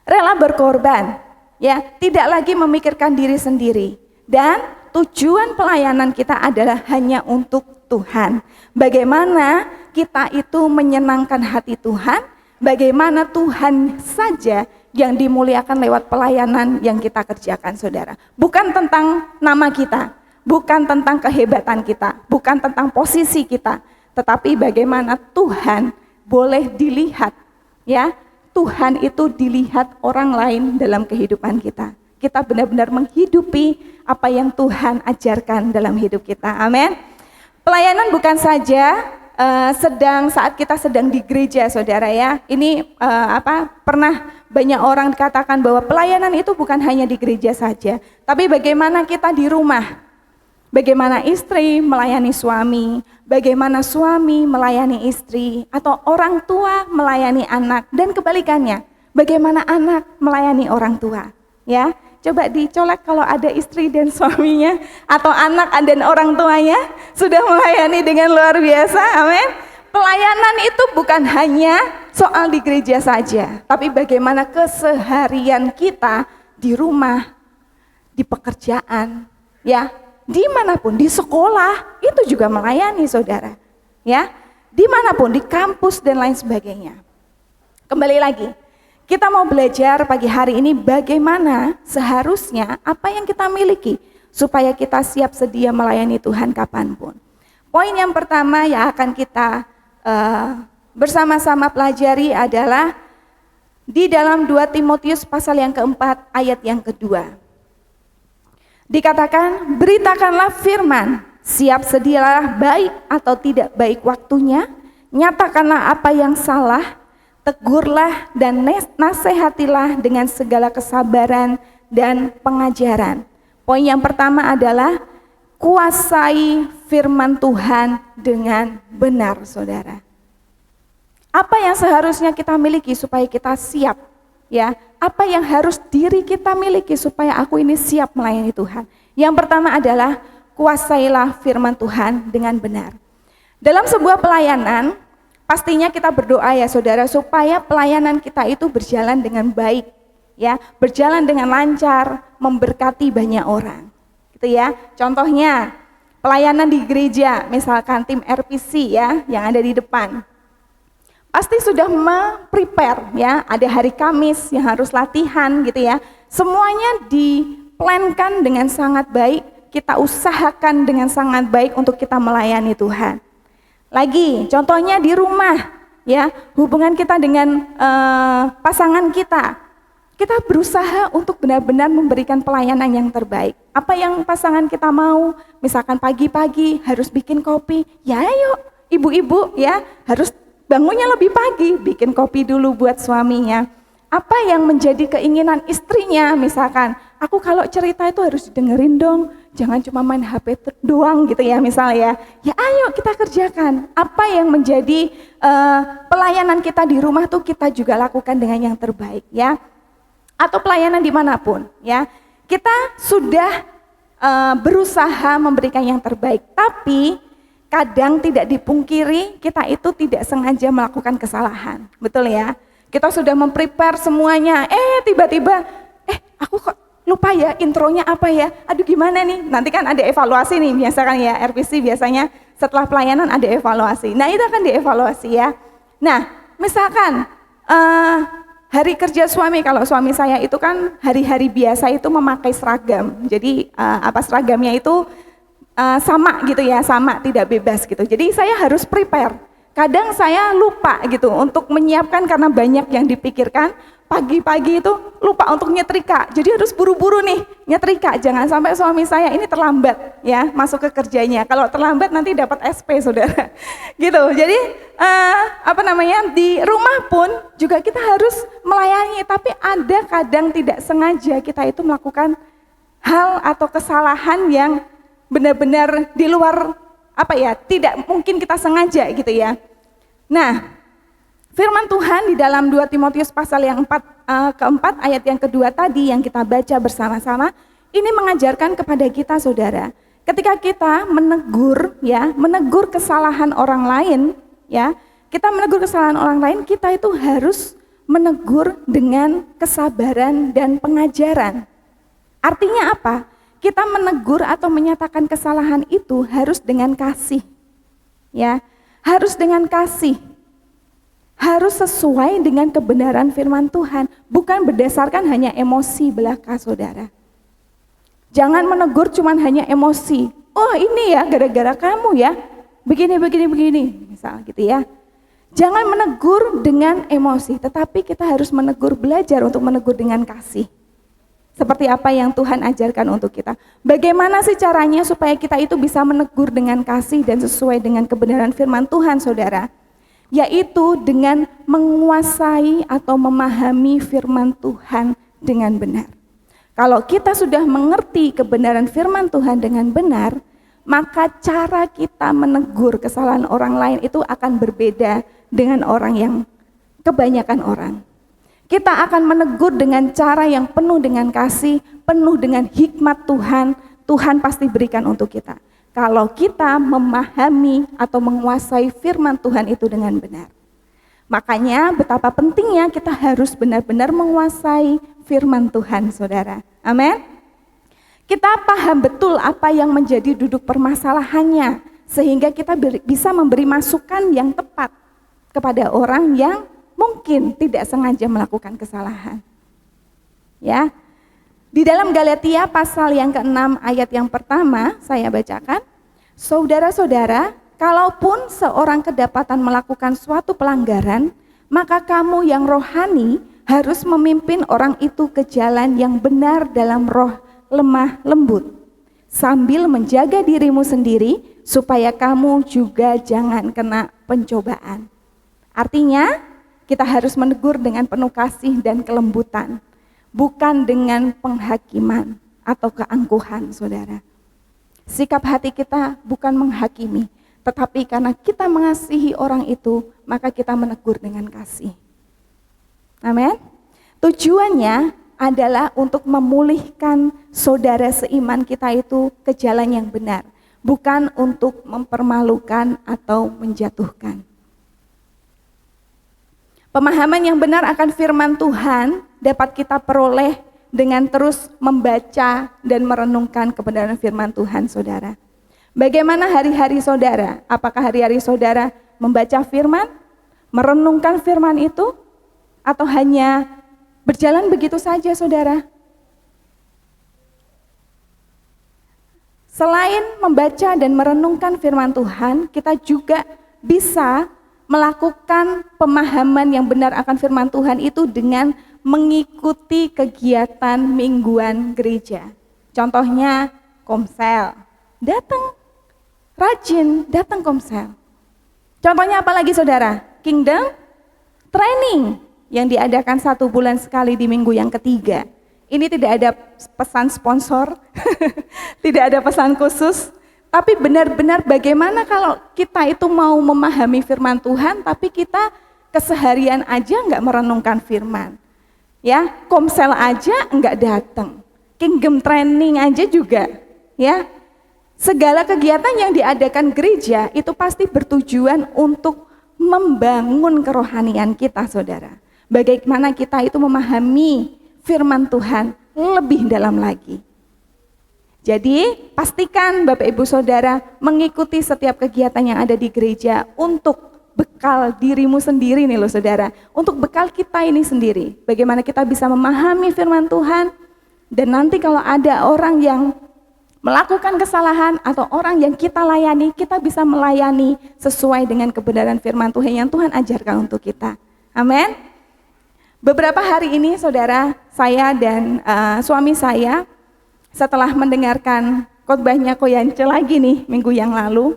Rela berkorban, ya, tidak lagi memikirkan diri sendiri. Dan tujuan pelayanan kita adalah hanya untuk Tuhan. Bagaimana kita itu menyenangkan hati Tuhan, bagaimana Tuhan saja yang dimuliakan lewat pelayanan yang kita kerjakan saudara. Bukan tentang nama kita, bukan tentang kehebatan kita, bukan tentang posisi kita, tetapi bagaimana Tuhan boleh dilihat, ya. Tuhan itu dilihat orang lain dalam kehidupan kita. Kita benar-benar menghidupi apa yang Tuhan ajarkan dalam hidup kita. Amin. Pelayanan bukan saja saat kita sedang di gereja, saudara ya. Ini pernah banyak orang katakan bahwa pelayanan itu bukan hanya di gereja saja, tapi bagaimana kita di rumah. Bagaimana istri melayani suami, bagaimana suami melayani istri, atau orang tua melayani anak, dan kebalikannya, bagaimana anak melayani orang tua. Ya, coba dicolek kalau ada istri dan suaminya, atau anak dan orang tuanya sudah melayani dengan luar biasa. Amin. Pelayanan itu bukan hanya soal di gereja saja, tapi bagaimana keseharian kita di rumah, di pekerjaan, ya. Dimanapun, di sekolah, itu juga melayani saudara. Ya, dimanapun, di kampus dan lain sebagainya. Kembali lagi, kita mau belajar pagi hari ini bagaimana seharusnya apa yang kita miliki supaya kita siap sedia melayani Tuhan kapanpun. Poin yang pertama yang akan kita bersama-sama pelajari adalah di dalam 2 Timotius pasal yang keempat ayat yang kedua. Dikatakan, beritakanlah firman, siap sedialah baik atau tidak baik waktunya, nyatakanlah apa yang salah, tegurlah dan nasihatilah dengan segala kesabaran dan pengajaran. Poin yang pertama adalah kuasai firman Tuhan dengan benar, saudara. Apa yang seharusnya kita miliki supaya kita siap? Ya, apa yang harus diri kita miliki supaya aku ini siap melayani Tuhan? Yang pertama adalah kuasailah firman Tuhan dengan benar. Dalam sebuah pelayanan, pastinya kita berdoa ya saudara, supaya pelayanan kita itu berjalan dengan baik, ya, berjalan dengan lancar, memberkati banyak orang. Gitu ya. Contohnya, pelayanan di gereja, misalkan tim RPC ya, yang ada di depan. Pasti sudah prepare ya, ada hari Kamis yang harus latihan gitu ya. Semuanya diplankan dengan sangat baik, kita usahakan dengan sangat baik untuk kita melayani Tuhan. Lagi, contohnya di rumah ya, hubungan kita dengan pasangan kita berusaha untuk benar-benar memberikan pelayanan yang terbaik. Apa yang pasangan kita mau, misalkan pagi-pagi harus bikin kopi, ya ayo ibu-ibu ya, harus bangunnya lebih pagi, bikin kopi dulu buat suaminya. Apa yang menjadi keinginan istrinya, misalkan, aku kalau cerita itu harus dengerin dong, jangan cuma main HP doang gitu ya misalnya. Ya ayo kita kerjakan. Apa yang menjadi pelayanan kita di rumah tuh kita juga lakukan dengan yang terbaik ya. Atau pelayanan dimanapun ya. Kita sudah berusaha memberikan yang terbaik, tapi kadang tidak dipungkiri kita itu tidak sengaja melakukan kesalahan, betul ya? Kita sudah memprepare semuanya, tiba-tiba, aku kok lupa ya intronya apa ya? Aduh gimana nih? Nanti kan ada evaluasi nih, biasa kan ya RPC biasanya setelah pelayanan ada evaluasi. Nah itu akan dievaluasi ya. Nah misalkan hari kerja suami, kalau suami saya itu kan hari-hari biasa itu memakai seragam. Jadi seragamnya itu sama gitu ya, sama tidak bebas gitu. Jadi saya harus prepare. Kadang saya lupa gitu untuk menyiapkan karena banyak yang dipikirkan. Pagi-pagi itu lupa untuk nyetrika. Jadi harus buru-buru nih nyetrika. Jangan sampai suami saya ini terlambat ya masuk ke kerjanya. Kalau terlambat nanti dapat SP saudara. Gitu. Jadi di rumah pun juga kita harus melayani. Tapi ada kadang tidak sengaja kita itu melakukan hal atau kesalahan yang benar-benar di luar tidak mungkin kita sengaja gitu ya. Nah, firman Tuhan di dalam 2 Timotius pasal yang keempat ayat yang kedua tadi yang kita baca bersama-sama, ini mengajarkan kepada kita saudara, ketika kita menegur kesalahan orang lain ya, kita menegur kesalahan orang lain, kita itu harus menegur dengan kesabaran dan pengajaran. Artinya apa? Kita menegur atau menyatakan kesalahan itu harus dengan kasih. Ya, harus dengan kasih. Harus sesuai dengan kebenaran firman Tuhan, bukan berdasarkan hanya emosi belaka saudara. Jangan menegur cuman hanya emosi. Oh, ini ya gara-gara kamu ya. Begini, misal gitu ya. Jangan menegur dengan emosi, tetapi kita harus belajar untuk menegur dengan kasih. Seperti apa yang Tuhan ajarkan untuk kita. Bagaimana sih caranya supaya kita itu bisa menegur dengan kasih dan sesuai dengan kebenaran firman Tuhan saudara? Yaitu dengan menguasai atau memahami firman Tuhan dengan benar. Kalau kita sudah mengerti kebenaran firman Tuhan dengan benar, maka cara kita menegur kesalahan orang lain itu akan berbeda dengan orang yang kebanyakan orang. Kita akan menegur dengan cara yang penuh dengan kasih, penuh dengan hikmat Tuhan. Tuhan pasti berikan untuk kita. Kalau kita memahami atau menguasai firman Tuhan itu dengan benar. Makanya betapa pentingnya kita harus benar-benar menguasai firman Tuhan saudara. Amin. Kita paham betul apa yang menjadi duduk permasalahannya. Sehingga kita bisa memberi masukan yang tepat kepada orang yang mungkin tidak sengaja melakukan kesalahan. Ya. Di dalam Galatia pasal yang ke-6 ayat yang pertama saya bacakan. Saudara-saudara, kalaupun seorang kedapatan melakukan suatu pelanggaran, maka kamu yang rohani harus memimpin orang itu ke jalan yang benar dalam roh lemah lembut. sambil menjaga dirimu sendiri supaya kamu juga jangan kena pencobaan. Artinya kita harus menegur dengan penuh kasih dan kelembutan, bukan dengan penghakiman atau keangkuhan, saudara. Sikap hati kita bukan menghakimi, tetapi karena kita mengasihi orang itu, maka kita menegur dengan kasih. Amin. Tujuannya adalah untuk memulihkan saudara seiman kita itu ke jalan yang benar, bukan untuk mempermalukan atau menjatuhkan. Pemahaman yang benar akan firman Tuhan dapat kita peroleh dengan terus membaca dan merenungkan kebenaran firman Tuhan, saudara. Bagaimana hari-hari saudara? Apakah hari-hari saudara membaca firman, merenungkan firman itu, atau hanya berjalan begitu saja, saudara? Selain membaca dan merenungkan firman Tuhan, kita juga bisa melakukan pemahaman yang benar akan firman Tuhan itu dengan mengikuti kegiatan mingguan gereja. Contohnya komsel, rajin datang komsel. Contohnya apa lagi, saudara? Kingdom training yang diadakan 1 bulan sekali di minggu yang ketiga. Ini tidak ada pesan sponsor, tidak ada pesan khusus, tapi benar-benar bagaimana kalau kita itu mau memahami firman Tuhan, tapi kita keseharian aja nggak merenungkan firman. Ya, komsel aja nggak datang, kingdom training aja juga, ya. Segala kegiatan yang diadakan gereja itu pasti bertujuan untuk membangun kerohanian kita, saudara. Bagaimana kita itu memahami firman Tuhan lebih dalam lagi. Jadi pastikan Bapak Ibu Saudara mengikuti setiap kegiatan yang ada di gereja untuk bekal dirimu sendiri nih loh, saudara. Untuk bekal kita ini sendiri. Bagaimana kita bisa memahami firman Tuhan, dan nanti kalau ada orang yang melakukan kesalahan atau orang yang kita layani, kita bisa melayani sesuai dengan kebenaran firman Tuhan yang Tuhan ajarkan untuk kita. Amin. Beberapa hari ini, saudara, saya dan suami saya setelah mendengarkan khotbahnya Koyance lagi nih minggu yang lalu,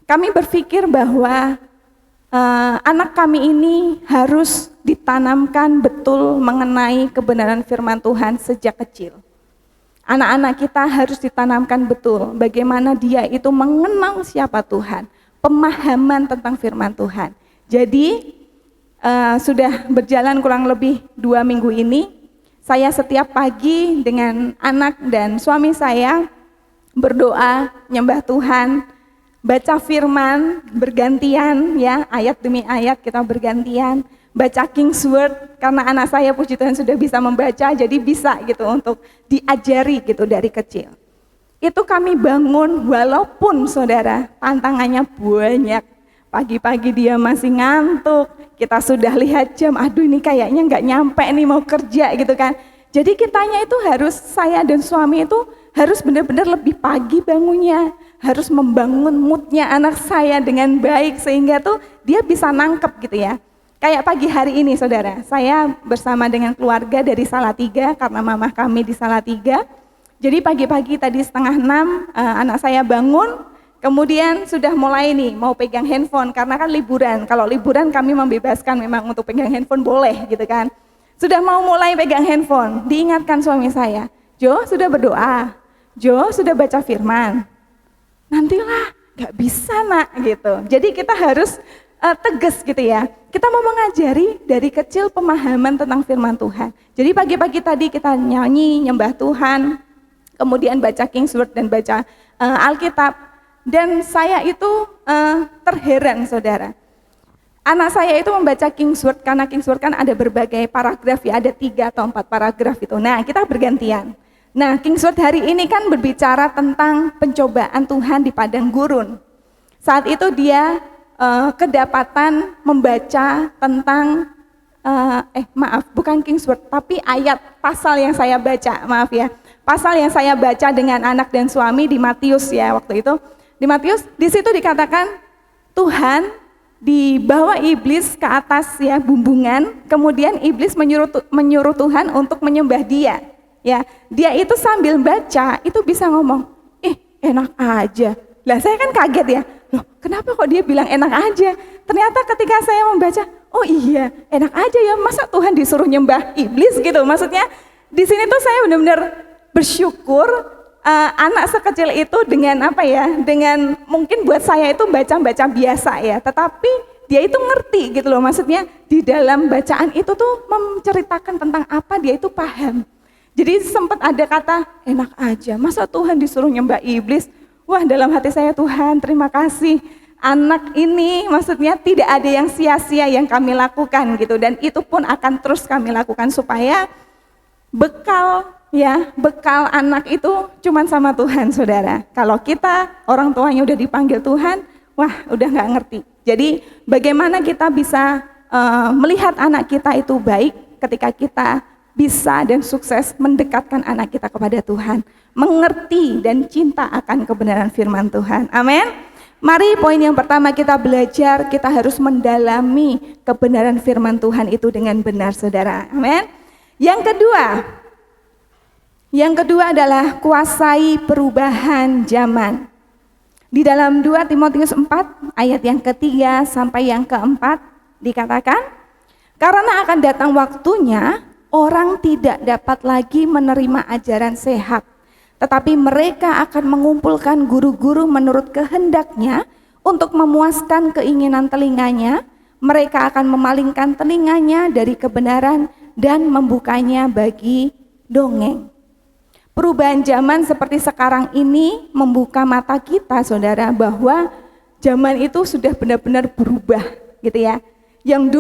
kami berpikir bahwa anak kami ini harus ditanamkan betul mengenai kebenaran firman Tuhan sejak kecil. Anak-anak kita harus ditanamkan betul bagaimana dia itu mengenal siapa Tuhan, pemahaman tentang firman Tuhan. Jadi sudah berjalan kurang lebih 2 minggu ini, saya setiap pagi dengan anak dan suami saya berdoa, nyembah Tuhan, baca firman bergantian, ya, ayat demi ayat kita bergantian, baca King's Word karena anak saya puji Tuhan sudah bisa membaca, jadi bisa gitu untuk diajari gitu dari kecil. Itu kami bangun walaupun, saudara, tantangannya banyak. Pagi-pagi dia masih ngantuk, kita sudah lihat jam, aduh ini kayaknya nggak nyampe nih mau kerja gitu kan. Jadi kitanya itu harus, saya dan suami itu harus benar-benar lebih pagi bangunnya, harus membangun moodnya anak saya dengan baik sehingga tuh dia bisa nangkep gitu ya. Kayak pagi hari ini, saudara, saya bersama dengan keluarga dari Salatiga karena mama kami di Salatiga. Jadi pagi-pagi tadi 5:30 anak saya bangun. Kemudian sudah mulai nih mau pegang handphone karena kan liburan. Kalau liburan kami membebaskan memang untuk pegang handphone boleh gitu kan. Sudah mau mulai pegang handphone, diingatkan suami saya, Jo sudah berdoa, Jo sudah baca firman. Nantilah, gak bisa nak gitu. Jadi kita harus tegas gitu ya. Kita mau mengajari dari kecil pemahaman tentang firman Tuhan. Jadi pagi-pagi tadi kita nyanyi, nyembah Tuhan, kemudian baca King's Word dan baca Alkitab. Dan saya itu terheran, saudara. Anak saya itu membaca King's Word, karena King's Word kan ada berbagai paragraf ya, ada 3 atau 4 paragraf itu. Nah, kita bergantian. Nah, King's Word hari ini kan berbicara tentang pencobaan Tuhan di padang gurun. Saat itu dia kedapatan membaca tentang, bukan King's Word, tapi ayat pasal yang saya baca, maaf ya. Pasal yang saya baca dengan anak dan suami di Matius ya waktu itu. Di Matius, di situ dikatakan Tuhan dibawa iblis ke atas ya bumbungan, kemudian iblis menyuruh Tuhan untuk menyembah dia. Ya, dia itu sambil baca itu bisa ngomong, enak aja. Lah saya kan kaget ya, loh kenapa kok dia bilang enak aja? Ternyata ketika saya membaca, oh iya enak aja ya, masa Tuhan disuruh nyembah iblis gitu. Maksudnya di sini tuh saya benar-benar bersyukur anak sekecil itu dengan apa ya, dengan mungkin buat saya itu baca-baca biasa ya, tetapi dia itu ngerti gitu loh, maksudnya di dalam bacaan itu tuh menceritakan tentang apa, dia itu paham. Jadi sempat ada kata enak aja, masa Tuhan disuruh nyembah iblis. Wah, dalam hati saya, Tuhan terima kasih, anak ini maksudnya tidak ada yang sia-sia yang kami lakukan gitu, dan itu pun akan terus kami lakukan supaya bekal anak itu cuman sama Tuhan, saudara. Kalau kita orang tuanya udah dipanggil Tuhan, wah udah nggak ngerti. Jadi bagaimana kita bisa melihat anak kita itu baik ketika kita bisa dan sukses mendekatkan anak kita kepada Tuhan, mengerti dan cinta akan kebenaran firman Tuhan. Amin. Mari poin yang pertama kita belajar, kita harus mendalami kebenaran firman Tuhan itu dengan benar, saudara. Amin. Yang kedua adalah kuasai perubahan zaman. Di dalam 2 Timotius 4 ayat yang ketiga sampai yang keempat dikatakan, karena akan datang waktunya orang tidak dapat lagi menerima ajaran sehat, tetapi mereka akan mengumpulkan guru-guru menurut kehendaknya untuk memuaskan keinginan telinganya. Mereka akan memalingkan telinganya dari kebenaran dan membukanya bagi dongeng. Perubahan zaman seperti sekarang ini membuka mata kita, saudara, bahwa zaman itu sudah benar-benar berubah gitu ya. Yang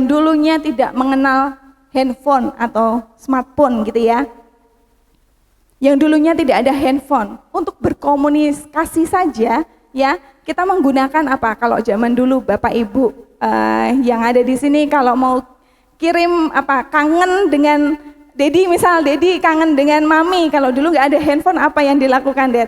dulunya tidak mengenal handphone atau smartphone gitu ya. Yang dulunya tidak ada handphone, untuk berkomunikasi saja ya, kita menggunakan apa? Kalau zaman dulu Bapak Ibu yang ada di sini kalau mau kirim apa, kangen dengan Dedi, misal Dedi kangen dengan Mami, kalau dulu nggak ada handphone apa yang dilakukan, Ded?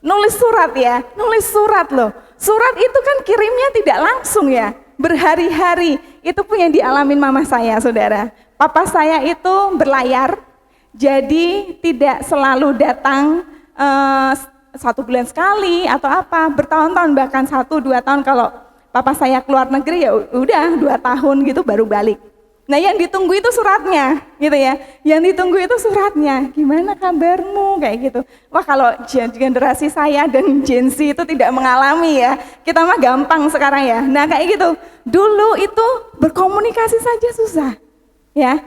Nulis surat ya, nulis surat loh. Surat itu kan kirimnya tidak langsung ya, berhari-hari. Itu pun yang dialamin mama saya, saudara. Papa saya itu berlayar, jadi tidak selalu datang 1 bulan sekali atau apa, bertahun-tahun, bahkan 1-2 tahun. Kalau papa saya keluar negeri ya udah 2 tahun gitu baru balik. Nah yang ditunggu itu suratnya gitu ya, yang ditunggu itu suratnya, gimana kabarmu kayak gitu. Wah kalau generasi saya dan Gen Z itu tidak mengalami ya, kita mah gampang sekarang ya. Nah kayak gitu, dulu itu berkomunikasi saja susah ya,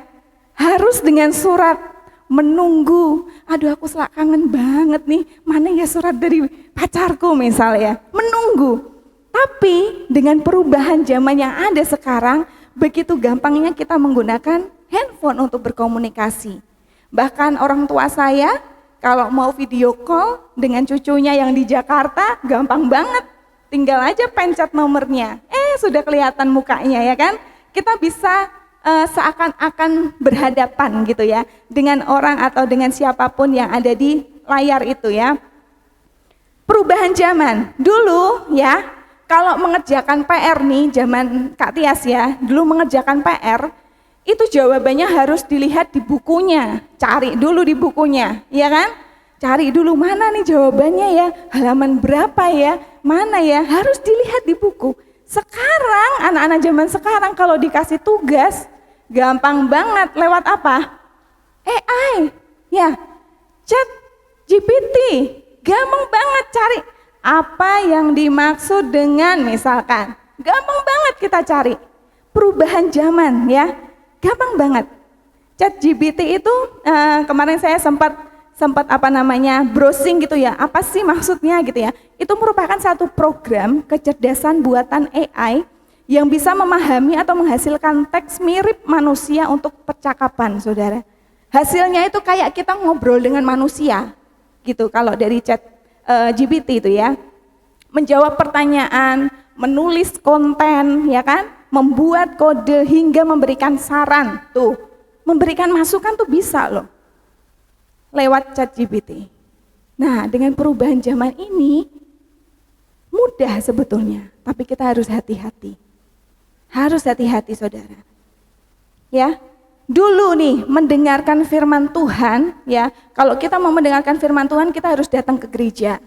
harus dengan surat, menunggu, aduh aku selak kangen banget nih, mana ya surat dari pacarku misalnya, menunggu. Tapi dengan perubahan zaman yang ada sekarang, begitu gampangnya kita menggunakan handphone untuk berkomunikasi. Bahkan orang tua saya kalau mau video call dengan cucunya yang di Jakarta, gampang banget. Tinggal aja pencet nomornya, sudah kelihatan mukanya ya kan. Kita bisa seakan-akan berhadapan gitu ya, dengan orang atau dengan siapapun yang ada di layar itu ya. Perubahan zaman, dulu ya, kalau mengerjakan PR nih, zaman Kak Tias ya, dulu mengerjakan PR, itu jawabannya harus dilihat di bukunya, cari dulu di bukunya, ya kan? Cari dulu mana nih jawabannya ya, halaman berapa ya, mana ya, harus dilihat di buku. Sekarang, anak-anak zaman sekarang kalau dikasih tugas, gampang banget, lewat apa? AI, ya, Chat GPT, gampang banget cari. Apa yang dimaksud dengan misalkan, gampang banget kita cari. Perubahan zaman ya, gampang banget. Chat GPT itu kemarin saya sempat browsing gitu ya, apa sih maksudnya gitu ya. Itu merupakan satu program kecerdasan buatan AI yang bisa memahami atau menghasilkan teks mirip manusia untuk percakapan, saudara. Hasilnya itu kayak kita ngobrol dengan manusia gitu kalau dari chat GPT itu ya, menjawab pertanyaan, menulis konten ya kan, membuat kode hingga memberikan saran tuh, memberikan masukan tuh bisa loh lewat chat GPT. Nah dengan perubahan zaman ini mudah sebetulnya, tapi kita harus hati-hati saudara ya. dulu nih mendengarkan firman Tuhan ya, kalau kita mau mendengarkan firman Tuhan kita harus datang ke gereja.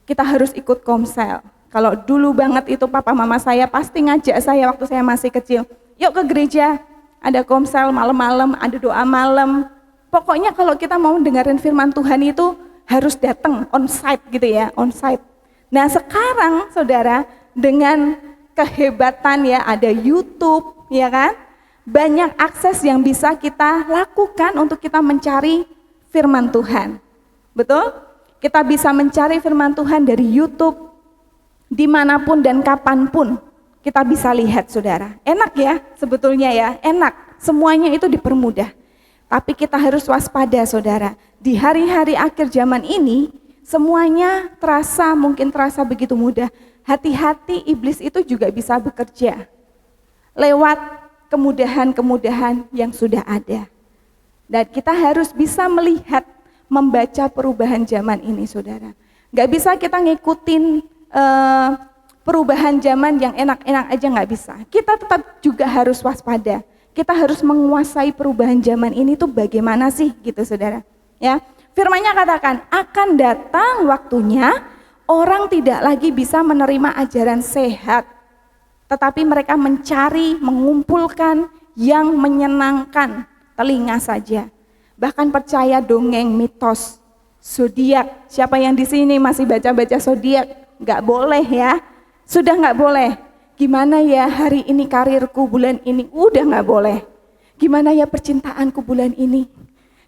Kita harus ikut komsel. Kalau dulu banget itu papa mama saya pasti ngajak saya waktu saya masih kecil, yuk ke gereja, ada komsel malam-malam, ada doa malam. Pokoknya kalau kita mau dengerin firman Tuhan itu harus datang on site gitu ya, on site. Nah sekarang saudara, dengan kehebatan ya, ada YouTube ya kan, banyak akses yang bisa kita lakukan untuk kita mencari firman Tuhan. Betul? Kita bisa mencari firman Tuhan dari YouTube, dimanapun dan kapanpun kita bisa lihat saudara. Enak ya sebetulnya ya, enak. Semuanya itu dipermudah. Tapi kita harus waspada saudara. Di hari-hari akhir zaman ini, semuanya mungkin terasa begitu mudah. Hati-hati, iblis itu juga bisa bekerja lewat kemudahan-kemudahan yang sudah ada. Dan kita harus bisa melihat, membaca perubahan zaman ini saudara. Gak bisa kita ngikutin perubahan zaman yang enak-enak aja, gak bisa. Kita tetap juga harus waspada. Kita harus menguasai perubahan zaman ini tuh bagaimana sih gitu saudara. Ya, firman-Nya katakan, akan datang waktunya orang tidak lagi bisa menerima ajaran sehat, tetapi mereka mencari, mengumpulkan yang menyenangkan telinga saja. Bahkan percaya dongeng, mitos, zodiak. Siapa yang di sini masih baca-baca zodiak? Nggak boleh ya, sudah nggak boleh. Gimana ya hari ini karirku bulan ini? Udah nggak boleh. Gimana ya percintaanku bulan ini?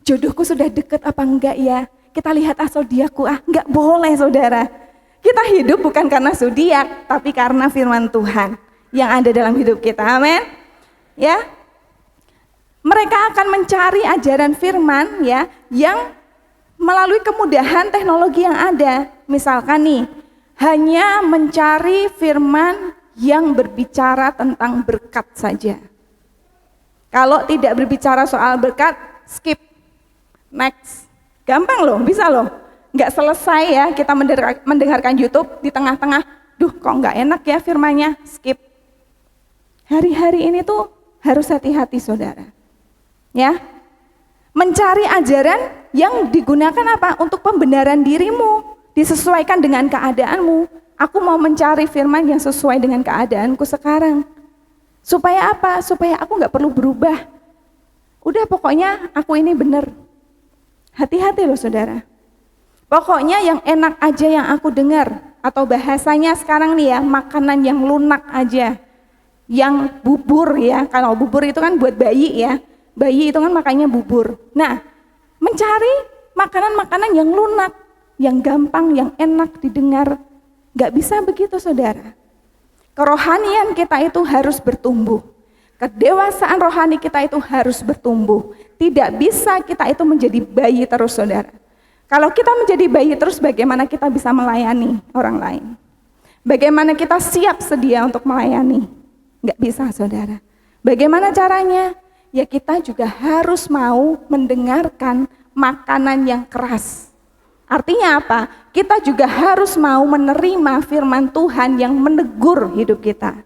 Jodohku sudah deket apa enggak ya? Kita lihat zodiakku, nggak boleh saudara. Kita hidup bukan karena zodiak, tapi karena firman Tuhan yang ada dalam hidup kita. Amin. Ya. Mereka akan mencari ajaran firman ya yang melalui kemudahan teknologi yang ada. Misalkan nih, hanya mencari firman yang berbicara tentang berkat saja. Kalau tidak berbicara soal berkat, skip, next. Gampang loh, bisa loh. Nggak selesai ya kita mendengarkan YouTube di tengah-tengah, duh kok nggak enak ya firmannya, skip. Hari-hari ini tuh harus hati-hati saudara. Ya, mencari ajaran yang digunakan apa? Untuk pembenaran dirimu, disesuaikan dengan keadaanmu. Aku mau mencari firman yang sesuai dengan keadaanku sekarang. Supaya apa? Supaya aku nggak perlu berubah. Udah pokoknya aku ini benar. Hati-hati loh saudara. Pokoknya yang enak aja yang aku dengar. Atau bahasanya sekarang nih ya, makanan yang lunak aja. Yang bubur ya, kalau bubur itu kan buat bayi ya. Bayi itu kan makannya bubur. Nah, mencari makanan-makanan yang lunak, yang gampang, yang enak didengar. Gak bisa begitu saudara. Kerohanian kita itu harus bertumbuh. Kedewasaan rohani kita itu harus bertumbuh. Tidak bisa kita itu menjadi bayi terus saudara. Kalau kita menjadi bayi terus, bagaimana kita bisa melayani orang lain? Bagaimana kita siap sedia untuk melayani? Gak bisa saudara. Bagaimana caranya? Ya kita juga harus mau mendengarkan makanan yang keras. Artinya apa? Kita juga harus mau menerima firman Tuhan yang menegur hidup kita.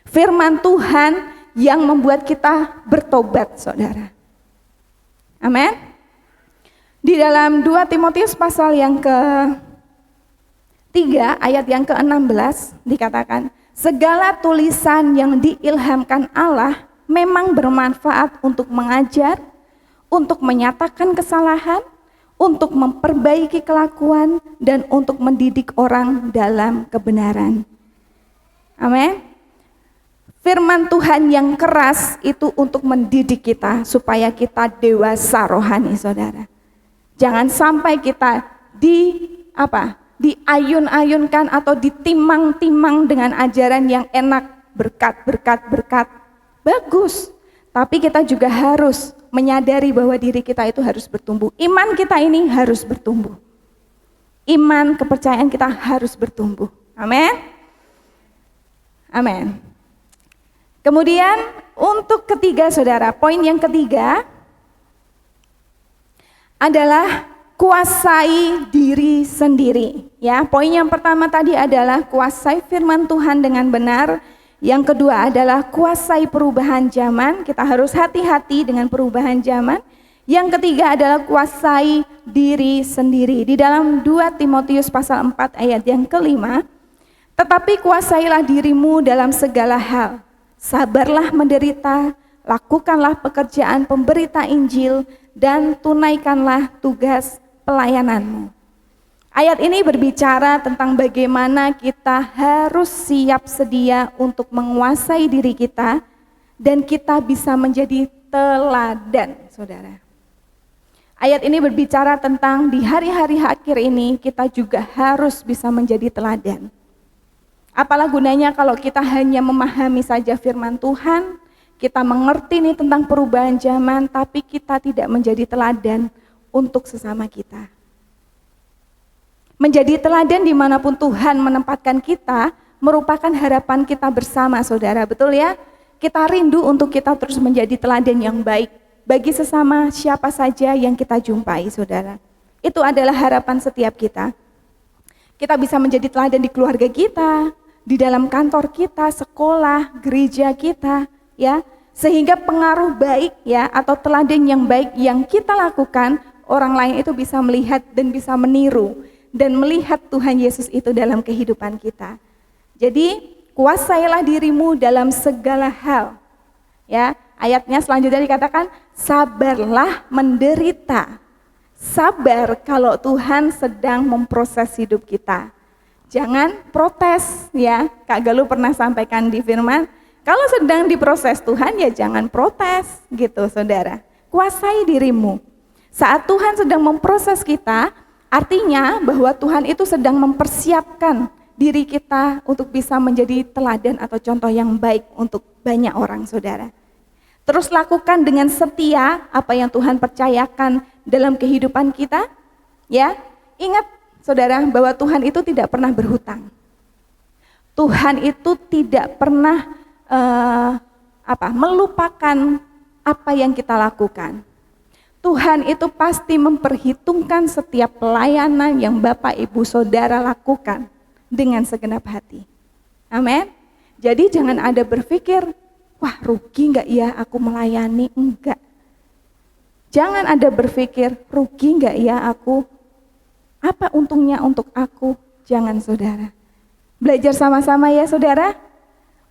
Firman Tuhan yang membuat kita bertobat, saudara. Amin. Di dalam 2 Timotius pasal yang ke-3 ayat yang ke-16 dikatakan, segala tulisan yang diilhamkan Allah memang bermanfaat untuk mengajar, untuk menyatakan kesalahan, untuk memperbaiki kelakuan, dan untuk mendidik orang dalam kebenaran. Amin. Firman Tuhan yang keras itu untuk mendidik kita supaya kita dewasa rohani, saudara. Jangan sampai kita diayun-ayunkan atau ditimang-timang dengan ajaran yang enak, berkat. Bagus. Tapi kita juga harus menyadari bahwa diri kita itu harus bertumbuh. Iman kita ini harus bertumbuh. Iman, kepercayaan kita harus bertumbuh. Amin. Amin. Kemudian untuk ketiga saudara, poin yang ketiga adalah kuasai diri sendiri. Ya, poin yang pertama tadi adalah kuasai firman Tuhan dengan benar. Yang kedua adalah kuasai perubahan zaman. Kita harus hati-hati dengan perubahan zaman. Yang ketiga adalah kuasai diri sendiri. Di dalam 2 Timotius pasal 4 ayat yang kelima, tetapi kuasailah dirimu dalam segala hal. Sabarlah menderita, lakukanlah pekerjaan pemberita Injil, dan tunaikanlah tugas pelayananmu. Ayat ini berbicara tentang bagaimana kita harus siap sedia untuk menguasai diri kita dan kita bisa menjadi teladan, saudara. Ayat ini berbicara tentang di hari-hari akhir ini kita juga harus bisa menjadi teladan. Apalah gunanya kalau kita hanya memahami saja firman Tuhan, kita mengerti nih tentang perubahan zaman, tapi kita tidak menjadi teladan untuk sesama kita. Menjadi teladan dimanapun Tuhan menempatkan kita merupakan harapan kita bersama, saudara, betul ya? Kita rindu untuk kita terus menjadi teladan yang baik bagi sesama siapa saja yang kita jumpai, saudara. Itu adalah harapan setiap kita. Kita bisa menjadi teladan di keluarga kita, di dalam kantor kita, sekolah, gereja kita, ya, sehingga pengaruh baik ya atau teladan yang baik yang kita lakukan, orang lain itu bisa melihat dan bisa meniru dan melihat Tuhan Yesus itu dalam kehidupan kita. Jadi kuasailah dirimu dalam segala hal. Ya, ayatnya selanjutnya dikatakan sabarlah menderita. Sabar kalau Tuhan sedang memproses hidup kita. Jangan protes ya. Kak Galuh pernah sampaikan di firman, kalau sedang diproses Tuhan ya jangan protes gitu, saudara. Kuasai dirimu. Saat Tuhan sedang memproses kita, artinya bahwa Tuhan itu sedang mempersiapkan diri kita untuk bisa menjadi teladan atau contoh yang baik untuk banyak orang, saudara. Terus lakukan dengan setia apa yang Tuhan percayakan dalam kehidupan kita. Ya, ingat saudara bahwa Tuhan itu tidak pernah berhutang. Tuhan itu tidak pernah melupakan apa yang kita lakukan. Tuhan itu pasti memperhitungkan setiap pelayanan yang Bapak Ibu Saudara lakukan dengan segenap hati. Amin. Jadi jangan ada berpikir, wah rugi enggak ya aku melayani? Enggak. Jangan ada berpikir, rugi enggak ya aku? Apa untungnya untuk aku? Jangan, saudara. Belajar sama-sama ya saudara,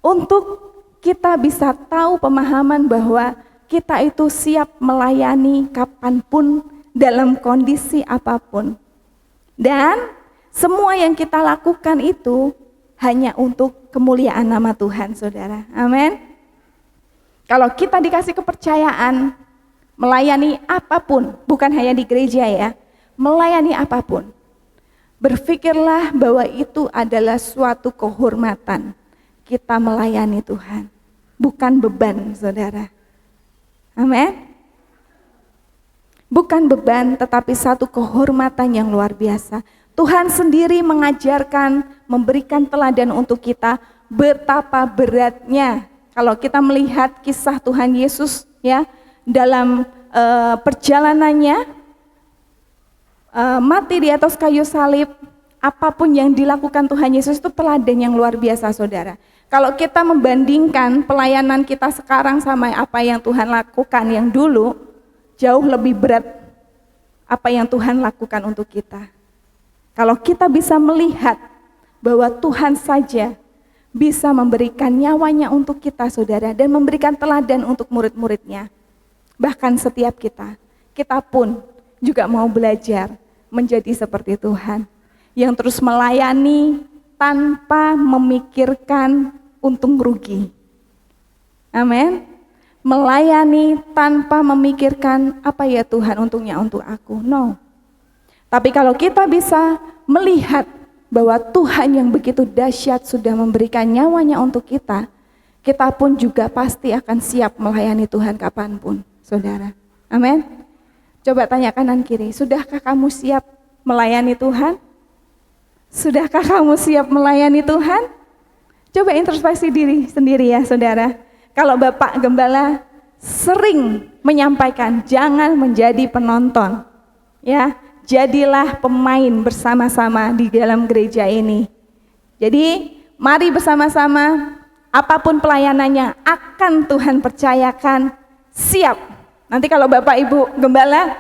untuk kita bisa tahu pemahaman bahwa kita itu siap melayani kapanpun, dalam kondisi apapun. Dan semua yang kita lakukan itu hanya untuk kemuliaan nama Tuhan, saudara. Amin. Kalau kita dikasih kepercayaan melayani apapun, bukan hanya di gereja ya, melayani apapun, berpikirlah bahwa itu adalah suatu kehormatan. Kita melayani Tuhan, bukan beban, saudara. Amin. Bukan beban, tetapi satu kehormatan yang luar biasa. Tuhan sendiri mengajarkan, memberikan teladan untuk kita betapa beratnya. Kalau kita melihat kisah Tuhan Yesus ya dalam perjalanannya mati di atas kayu salib, apapun yang dilakukan Tuhan Yesus itu teladan yang luar biasa, saudara. Kalau kita membandingkan pelayanan kita sekarang sama apa yang Tuhan lakukan yang dulu, jauh lebih berat apa yang Tuhan lakukan untuk kita. Kalau kita bisa melihat bahwa Tuhan saja bisa memberikan nyawanya untuk kita, saudara, dan memberikan teladan untuk murid-muridnya. Bahkan setiap kita pun juga mau belajar menjadi seperti Tuhan, yang terus melayani tanpa memikirkan untung rugi. Amin. Melayani tanpa memikirkan apa ya Tuhan untungnya untuk aku. No. Tapi kalau kita bisa melihat bahwa Tuhan yang begitu dahsyat sudah memberikan nyawanya untuk kita, kita pun juga pasti akan siap melayani Tuhan kapanpun, saudara. Amin. Coba tanya kanan kiri, sudahkah kamu siap melayani Tuhan? Sudahkah kamu siap melayani Tuhan? Coba introspeksi diri sendiri ya saudara. Kalau Bapak Gembala sering menyampaikan jangan menjadi penonton, ya, jadilah pemain bersama-sama di dalam gereja ini. Jadi mari bersama-sama apapun pelayanannya akan Tuhan percayakan, siap. Nanti kalau Bapak Ibu Gembala,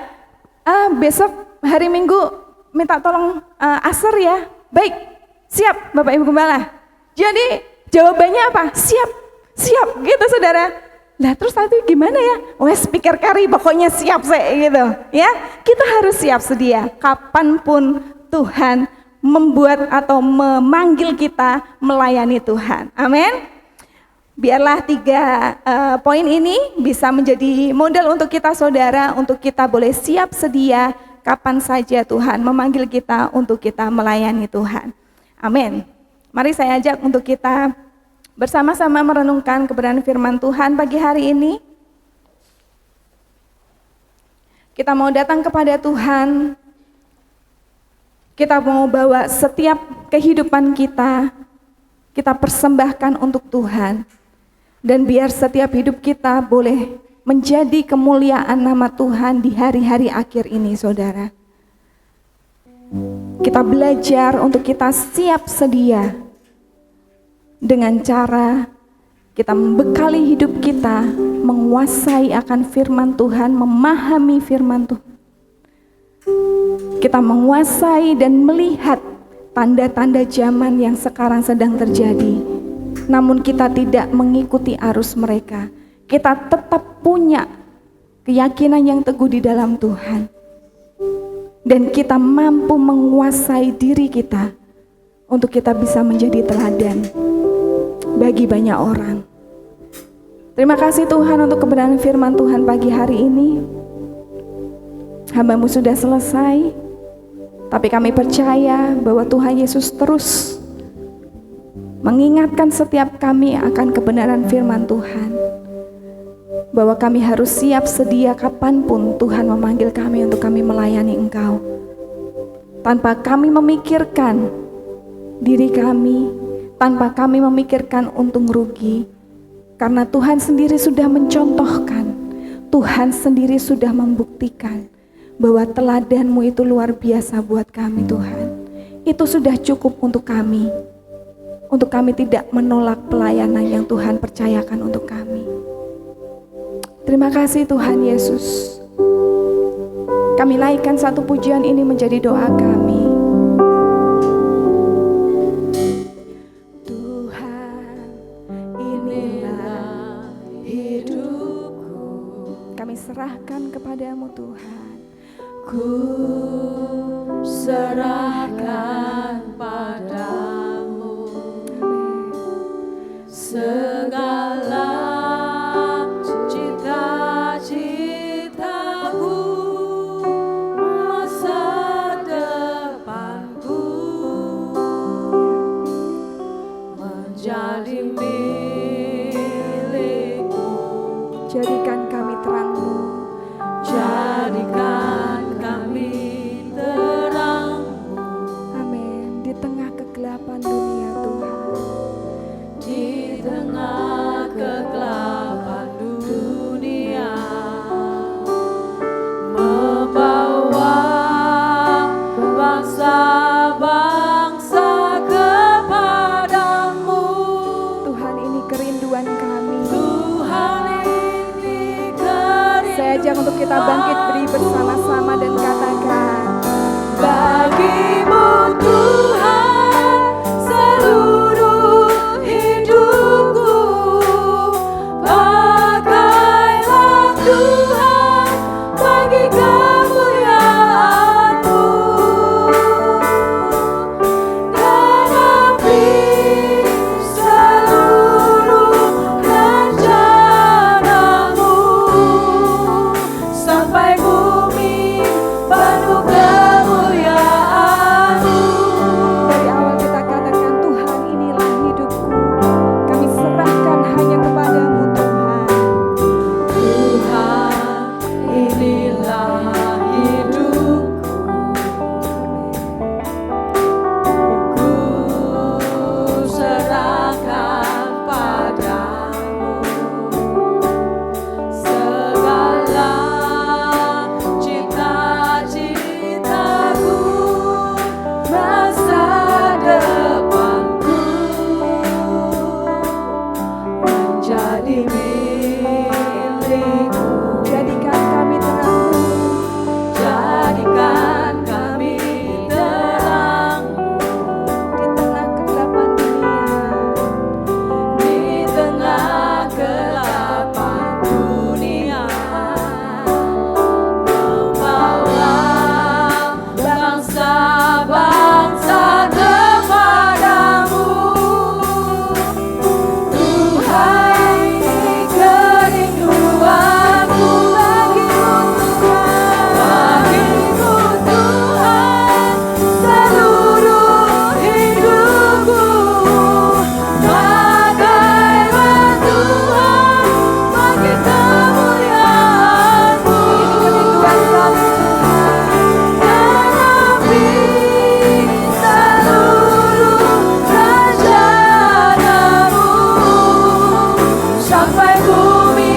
besok hari Minggu minta tolong asar ya, baik, siap Bapak Ibu Gembala. Jadi jawabannya apa? Siap, siap gitu saudara. Lah terus nanti gimana ya? Wes pikir kari pokoknya siap saya gitu ya. Kita harus siap sedia kapanpun Tuhan membuat atau memanggil kita melayani Tuhan. Amin. Biarlah 3 poin ini bisa menjadi modal untuk kita saudara, untuk kita boleh siap sedia kapan saja Tuhan memanggil kita untuk kita melayani Tuhan. Amin. Mari saya ajak untuk kita bersama-sama merenungkan kebenaran firman Tuhan pagi hari ini. Kita mau datang kepada Tuhan, kita mau bawa setiap kehidupan kita persembahkan untuk Tuhan. Dan biar setiap hidup kita boleh menjadi kemuliaan nama Tuhan di hari-hari akhir ini saudara. Kita belajar untuk kita siap sedia dengan cara kita membekali hidup kita, menguasai akan firman Tuhan, memahami firman Tuhan. Kita menguasai dan melihat tanda-tanda zaman yang sekarang sedang terjadi. Namun kita tidak mengikuti arus mereka. Kita tetap punya keyakinan yang teguh di dalam Tuhan. Dan kita mampu menguasai diri kita untuk kita bisa menjadi teladan bagi banyak orang. Terima kasih Tuhan untuk kebenaran firman Tuhan pagi hari ini. Hamba-Mu sudah selesai, tapi kami percaya bahwa Tuhan Yesus terus mengingatkan setiap kami akan kebenaran firman Tuhan, bahwa kami harus siap sedia kapanpun Tuhan memanggil kami untuk kami melayani Engkau, tanpa kami memikirkan diri kami, tanpa kami memikirkan untung rugi, karena Tuhan sendiri sudah mencontohkan, Tuhan sendiri sudah membuktikan bahwa teladan-Mu itu luar biasa buat kami Tuhan. Itu sudah cukup untuk kami tidak menolak pelayanan yang Tuhan percayakan untuk kami. Terima kasih Tuhan Yesus. Kami naikkan satu pujian ini menjadi doa kami. Tuhan, inilah hidupku. Kami serahkan kepadamu Tuhan. Ku serahkan padamu segala cita-citaku, masa depanku menjadi milikmu. Jadikan kami terang-Mu, jadikan kami terang-Mu. Amin. Di tengah kegelapan dunia Tuhan, di tengah kegelapan dunia, membawa bangsa-bangsa kepadamu. Tuhan, ini kerinduan kami. Tuhan, ini kerinduan. Saya ajak untuk kita bangkit beri bersama-sama dan katakan, bagimu Tuhan seluruh hidupku, pakailah Tuhan bagi kemuliaan-Mu, genapi seluruh rencana-Mu, sampai bumi penuh kemuliaan. jadi milikmu. Jadikan kami terang, Jadikan kami terang-Mu di tengah kegelapan dunia. di tengah kegelapan dunia. Membawa bangsa-bangsa kepadamu. Tuhan, ini kerinduanku bagimu Tuhan, seluruh hidupku. Pakailah Tuhan bagi kemuliaan-Mu. Genapi seluruh rencana-Mu sampai bumi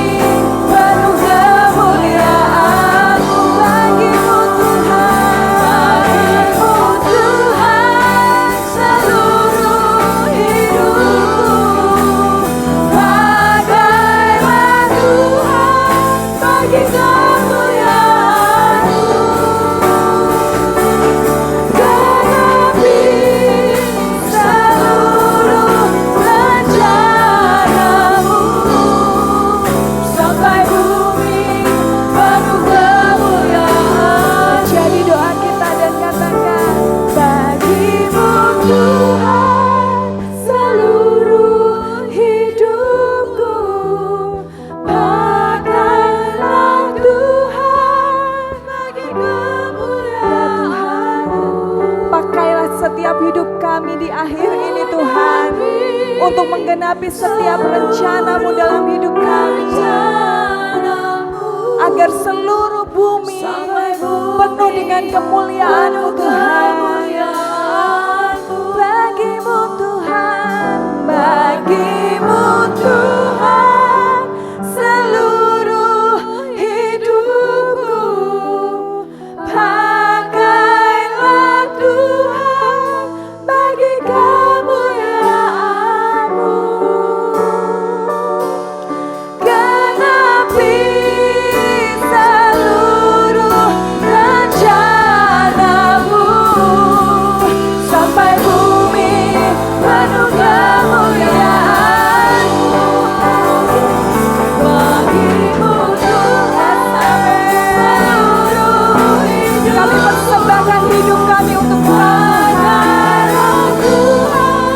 penuh kemuliaan-Mu. Bagimu Tuhan, seluruh hidupku. Pakailah Tuhan bagi kemuliaan-Mu. Genapi seluruh rencana-Mu sampai bumi penuh kemuliaan. Jadi doa kita dan katakan, Bagimu Tuhan, seluruh hidupku. Pakailah Tuhan bagi kemuliaan-Mu. pakailah setiap hidup kami di akhir ini Tuhan, untuk menggenapi setiap rencana-Mu dalam hidup kami, agar seluruh bumi penuh dengan kemuliaan-Mu Tuhan. Bagimu Tuhan, bagimu Tuhan, seluruh hidupku. Pakailah Tuhan bagi kemuliaan-Mu. Genapi seluruh rencana-Mu sampai bumi penuh kemuliaan-Mu. Bagimu Tuhan, seluruh hidup Kami persembahkan hidup kami untuk Pakailah Tuhan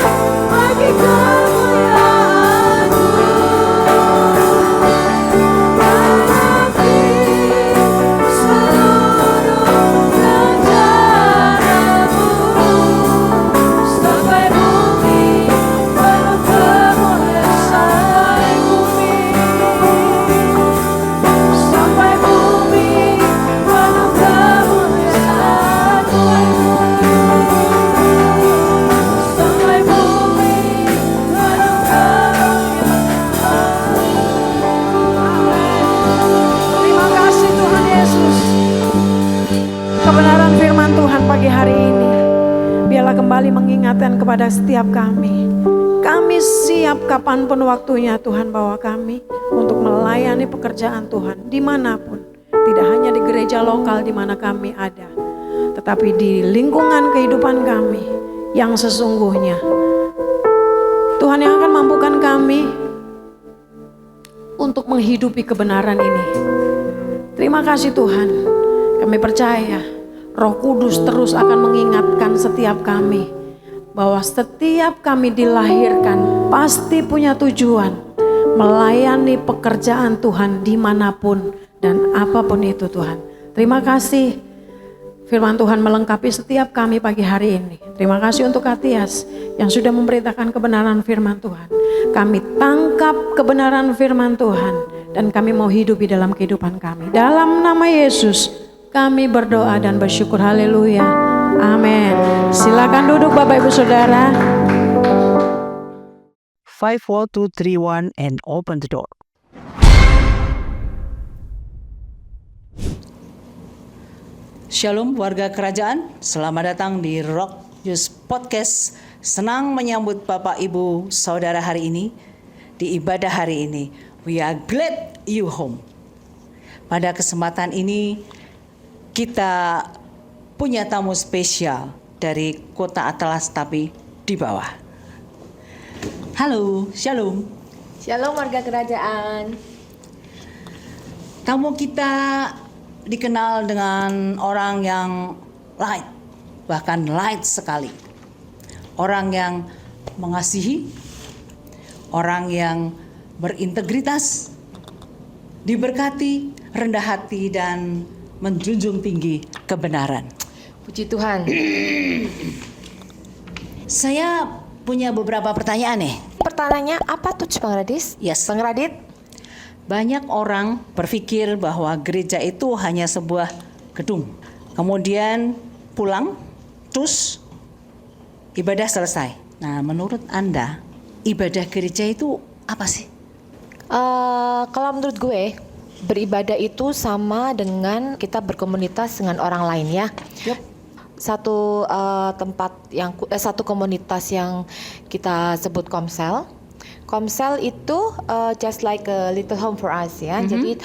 bagi kemuliaan-Mu. Genapi seluruh rencana-Mu sampai bumi penuh kemuliaan. Sampai bumi penuh kemuliaan. Sampai bumi penuh Terima kasih Tuhan Yesus. Kebenaran firman Tuhan pagi hari ini biarlah kembali mengingatkan kepada setiap kami. Kami siap kapanpun waktunya Tuhan bawa kami untuk melayani pekerjaan Tuhan dimanapun. Tidak hanya di gereja lokal di mana kami ada, tetapi di lingkungan kehidupan kami yang sesungguhnya. Tuhan yang akan mampukan kami untuk menghidupi kebenaran ini. Terima kasih Tuhan, kami percaya Roh Kudus terus akan mengingatkan setiap kami bahwa setiap kami dilahirkan pasti punya tujuan melayani pekerjaan Tuhan dimanapun dan apapun itu Tuhan. Terima kasih firman Tuhan melengkapi setiap kami pagi hari ini. Terima kasih untuk Katias yang sudah memberitakan kebenaran firman Tuhan. Kami tangkap kebenaran firman Tuhan dan kami mau hidup di dalam kehidupan kami. Dalam nama Yesus kami berdoa dan bersyukur. Haleluya. Amin. Silakan duduk Bapak Ibu Saudara. 5, 4, 2, 3, 1 and open the door. Shalom warga kerajaan, selamat datang di Rock News Podcast. Senang menyambut Bapak Ibu Saudara hari ini. di ibadah hari ini. We are glad you home. Pada kesempatan ini kita punya tamu spesial dari Kota Atlas tapi di bawah. Halo, shalom. Shalom warga kerajaan. Tamu kita dikenal dengan orang yang light, bahkan light sekali. Orang yang mengasihi, orang yang berintegritas, diberkati, rendah hati, dan menjunjung tinggi kebenaran. Puji Tuhan. Saya punya beberapa pertanyaan nih. Pertanyaannya apa tuh Bang Radis? Yes. Bang Radit? Banyak orang berpikir bahwa gereja itu hanya sebuah gedung. Kemudian pulang, terus ibadah selesai. Nah, menurut Anda, ibadah gereja itu apa sih? Kalau menurut gue, beribadah itu sama dengan kita berkomunitas dengan orang lain ya. Yep. Satu satu komunitas yang kita sebut Komsel. Komsel itu just like a little home for us ya. Jadi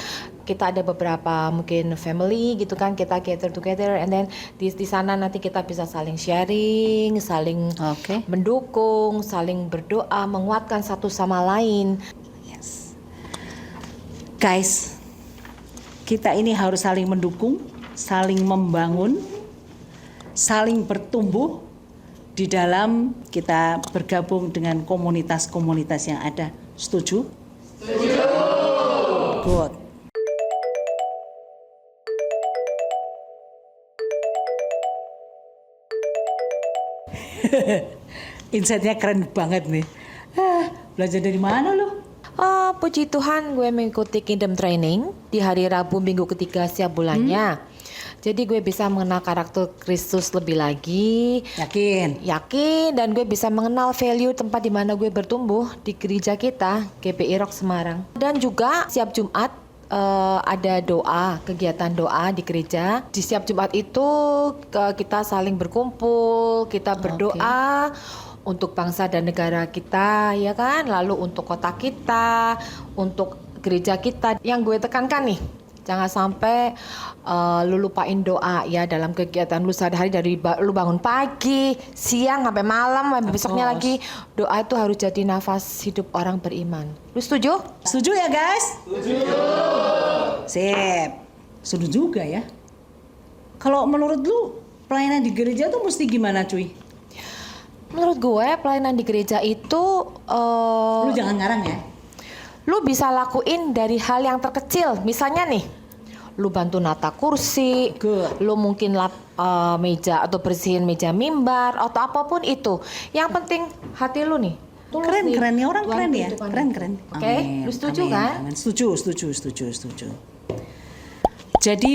kita ada beberapa mungkin family gitu kan, kita gather together and then di sana nanti kita bisa saling sharing, saling mendukung, saling berdoa, menguatkan satu sama lain. Yes. Guys, kita ini harus saling mendukung, saling membangun, saling bertumbuh di dalam kita bergabung dengan komunitas-komunitas yang ada. Setuju? Setuju. Good. Insight-nya keren banget nih. Belajar dari mana lo? Puji Tuhan, gue mengikuti Kingdom Training di hari Rabu minggu ketiga setiap bulannya. Jadi gue bisa mengenal karakter Kristus lebih lagi. Yakin, dan gue bisa mengenal value tempat di mana gue bertumbuh di gereja kita, GPI Rock Semarang. Dan juga setiap Jumat ada doa, kegiatan doa di gereja. Di setiap Jumat itu kita saling berkumpul, kita berdoa untuk bangsa dan negara kita, ya kan? Lalu untuk kota kita, untuk gereja kita. Yang gue tekankan nih, jangan sampai lu lupain doa ya dalam kegiatan lu sehari-hari, dari lu bangun pagi, siang sampai malam, sampai besoknya lagi. Doa itu harus jadi nafas hidup orang beriman. Lu setuju? Setuju ya guys? Setuju. Sip. Setuju juga ya. Kalau menurut lu pelayanan di gereja tuh mesti gimana cuy? Menurut gue pelayanan di gereja itu lu jangan ngarang ya. Lu bisa lakuin dari hal yang terkecil. Misalnya nih, lu bantu nata kursi, lu mungkin lap meja atau bersihin meja mimbar atau apapun itu. Yang penting hati lu nih. Keren nih orang, keren ya. Keren. Oke, lu setuju kan? Amin. Setuju. Jadi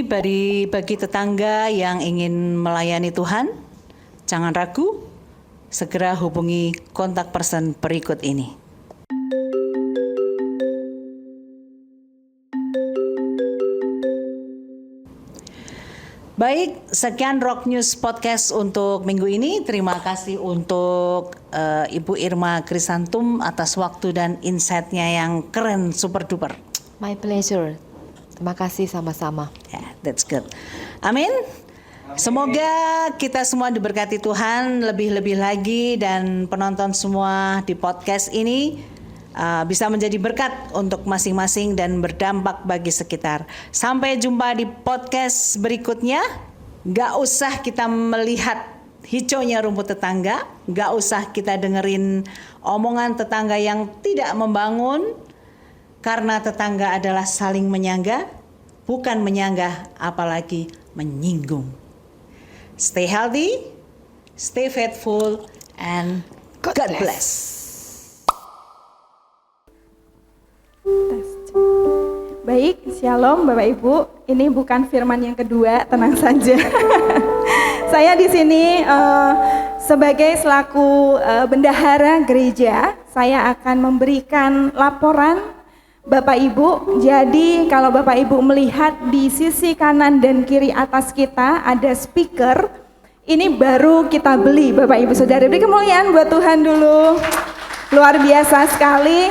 bagi tetangga yang ingin melayani Tuhan, jangan ragu, segera hubungi kontak person berikut ini. Baik, sekian Rock News Podcast untuk minggu ini. Terima kasih untuk Ibu Irma Krisantum atas waktu dan insight-nya yang keren, super duper. My pleasure. Terima kasih sama-sama. Yeah, that's good. Amin. Semoga kita semua diberkati Tuhan lebih-lebih lagi, dan penonton semua di podcast ini bisa menjadi berkat untuk masing-masing dan berdampak bagi sekitar. Sampai jumpa di podcast berikutnya. Gak usah kita melihat hijaunya rumput tetangga, gak usah kita dengerin omongan tetangga yang tidak membangun, karena tetangga adalah saling menyangga, bukan menyanggah apalagi menyinggung. Stay healthy, stay faithful, and God bless. Baik, shalom Bapak Ibu. Ini bukan firman yang kedua, tenang saja. Saya di sini sebagai selaku bendahara gereja, saya akan memberikan laporan Bapak Ibu. Jadi kalau Bapak Ibu melihat di sisi kanan dan kiri atas kita ada speaker. Ini baru kita beli Bapak Ibu Saudara. Beri kemuliaan buat Tuhan dulu. Luar biasa sekali.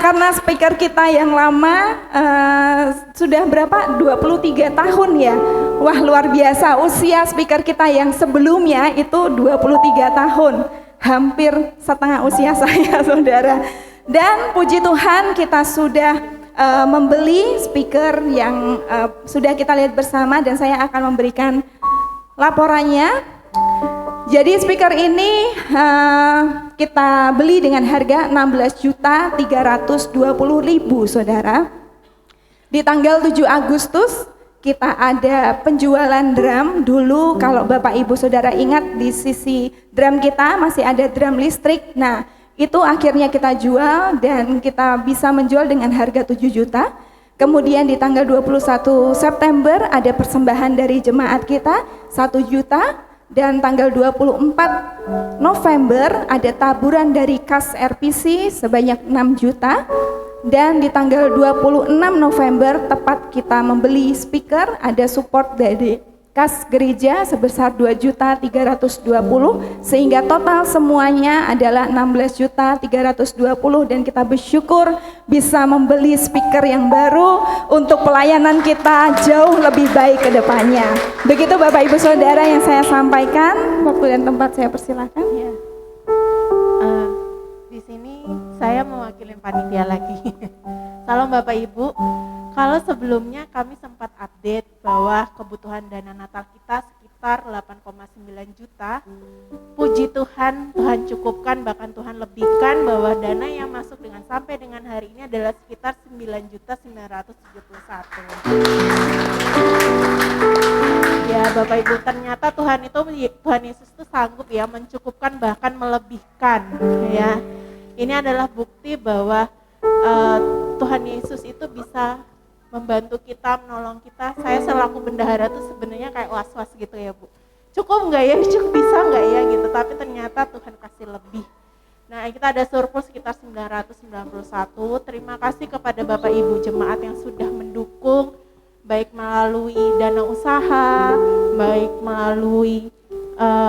karena speaker kita yang lama sudah berapa? 23 tahun ya. Wah, luar biasa. Usia speaker kita yang sebelumnya itu 23 tahun. Hampir setengah usia saya, Saudara. Dan puji Tuhan kita sudah membeli speaker yang sudah kita lihat bersama, dan saya akan memberikan laporannya. Jadi speaker ini kita beli dengan harga 16.320.000, Saudara. Di tanggal 7 Agustus kita ada penjualan drum. Dulu kalau Bapak Ibu Saudara ingat, di sisi drum kita masih ada drum listrik. Nah, itu akhirnya kita jual dan kita bisa menjual dengan harga 7 juta. Kemudian di tanggal 21 September ada persembahan dari jemaat kita 1 juta. Dan tanggal 24 November ada taburan dari kas RPC sebanyak 6 juta. Dan di tanggal 26 November tepat kita membeli speaker, ada support dari kas gereja sebesar 2.320.000, sehingga total semuanya adalah 16.320.000, dan kita bersyukur bisa membeli speaker yang baru untuk pelayanan kita jauh lebih baik ke depannya. Begitu Bapak Ibu Saudara yang saya sampaikan. Waktu dan tempat saya persilakan. Ya. Di sini saya mewakili panitia lagi. Salam Bapak Ibu. Kalau sebelumnya kami sempat update bahwa kebutuhan dana Natal kita sekitar 8,9 juta. Puji Tuhan, Tuhan cukupkan, bahkan Tuhan lebihkan, bahwa dana yang masuk sampai dengan hari ini adalah sekitar 9.971. Ya Bapak Ibu, ternyata Tuhan Yesus itu sanggup ya mencukupkan, bahkan melebihkan ya. Ini adalah bukti bahwa Tuhan Yesus itu bisa membantu kita, menolong kita. Saya selaku bendahara tuh sebenarnya kayak was-was gitu ya Bu. Cukup nggak ya? Cukup bisa nggak ya gitu? Tapi ternyata Tuhan kasih lebih. Nah, kita ada surplus sekitar 991. Terima kasih kepada Bapak Ibu jemaat yang sudah mendukung, baik melalui dana usaha, baik melalui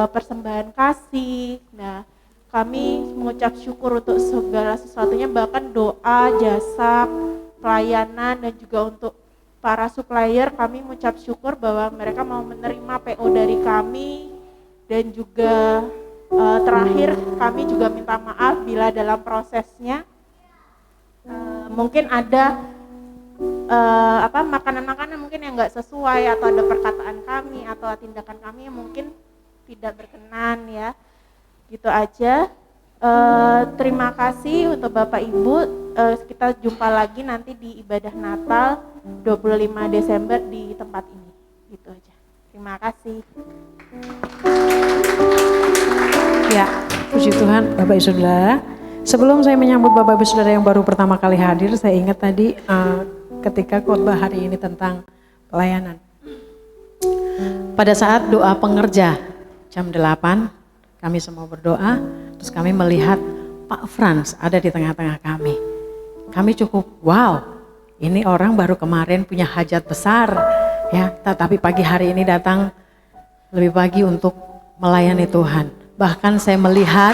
persembahan kasih. Nah, kami mengucap syukur untuk segala sesuatunya, bahkan doa, jasa, pelayanan, dan juga untuk para supplier. Kami mengucap syukur bahwa mereka mau menerima PO dari kami, dan juga terakhir kami juga minta maaf bila dalam prosesnya mungkin ada makanan-makanan mungkin yang nggak sesuai, atau ada perkataan kami atau tindakan kami yang mungkin tidak berkenan ya. Gitu aja. Terima kasih untuk Bapak Ibu. Kita jumpa lagi nanti di ibadah Natal 25 Desember di tempat ini. Gitu aja. Terima kasih. Ya, puji Tuhan Bapak Ibu Saudara. Sebelum saya menyambut Bapak Ibu Saudara yang baru pertama kali hadir, saya ingat tadi ketika khotbah hari ini tentang pelayanan. Pada saat doa pengerja jam 8, kami semua berdoa, terus kami melihat Pak Frans ada di tengah-tengah kami. Kami cukup wow, ini orang baru kemarin punya hajat besar ya, tapi pagi hari ini datang lebih pagi untuk melayani Tuhan. Bahkan saya melihat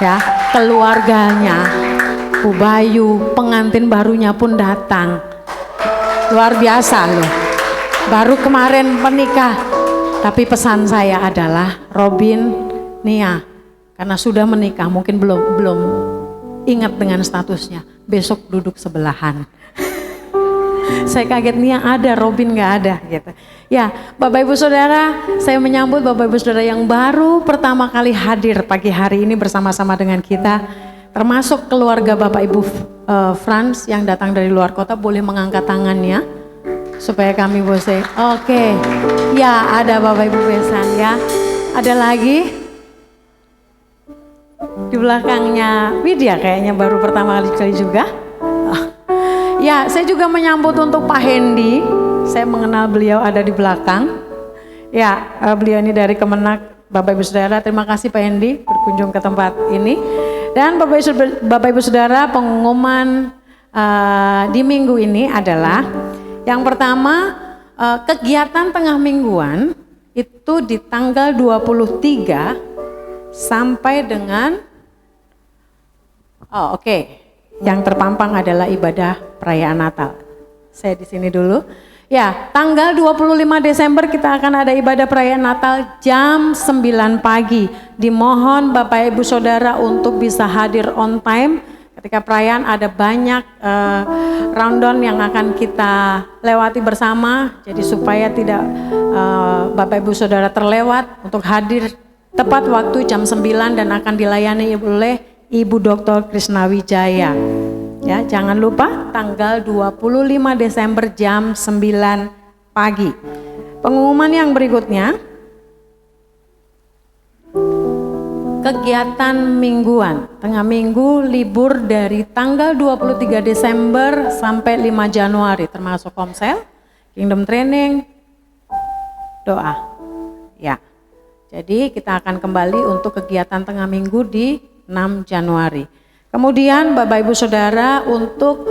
ya keluarganya, Bu Bayu, pengantin barunya pun datang. Luar biasa loh, baru kemarin menikah. Tapi pesan saya adalah Robin, Nia, karena sudah menikah mungkin belum ingat dengan statusnya, besok duduk sebelahan. Saya kaget, Nia ada, Robin nggak ada gitu. Ya, Bapak Ibu Saudara, saya menyambut Bapak Ibu Saudara yang baru pertama kali hadir pagi hari ini bersama-sama dengan kita, termasuk keluarga Bapak Ibu Frans yang datang dari luar kota, boleh mengangkat tangannya supaya kami boleh. Oke. Ya, ada Bapak Ibu Besan ya. Ada lagi di belakangnya Widya, kayaknya baru pertama kali juga. Ya, saya juga menyambut untuk Pak Hendy. Saya mengenal beliau ada di belakang. Ya, beliau ini dari Kemenak. Bapak Ibu Saudara, terima kasih Pak Hendy berkunjung ke tempat ini. Dan Bapak Ibu Saudara, pengumuman di minggu ini adalah yang pertama, kegiatan tengah mingguan itu di tanggal 23 sampai dengan yang terpampang adalah ibadah perayaan Natal. Saya di sini dulu. Ya, tanggal 25 Desember kita akan ada ibadah perayaan Natal jam 9 pagi. Dimohon Bapak Ibu Saudara untuk bisa hadir on time. Ketika perayaan ada banyak rundown yang akan kita lewati bersama. Jadi supaya tidak Bapak Ibu Saudara terlewat untuk hadir tepat waktu jam 9 dan akan dilayani oleh Ibu Dr. Krisna Wijaya. Ya, jangan lupa tanggal 25 Desember jam 9 pagi. Pengumuman yang berikutnya, kegiatan mingguan, tengah minggu libur dari tanggal 23 Desember sampai 5 Januari, termasuk komsel, kingdom training, doa. Ya, jadi kita akan kembali untuk kegiatan tengah minggu di 6 Januari. Kemudian Bapak Ibu Saudara untuk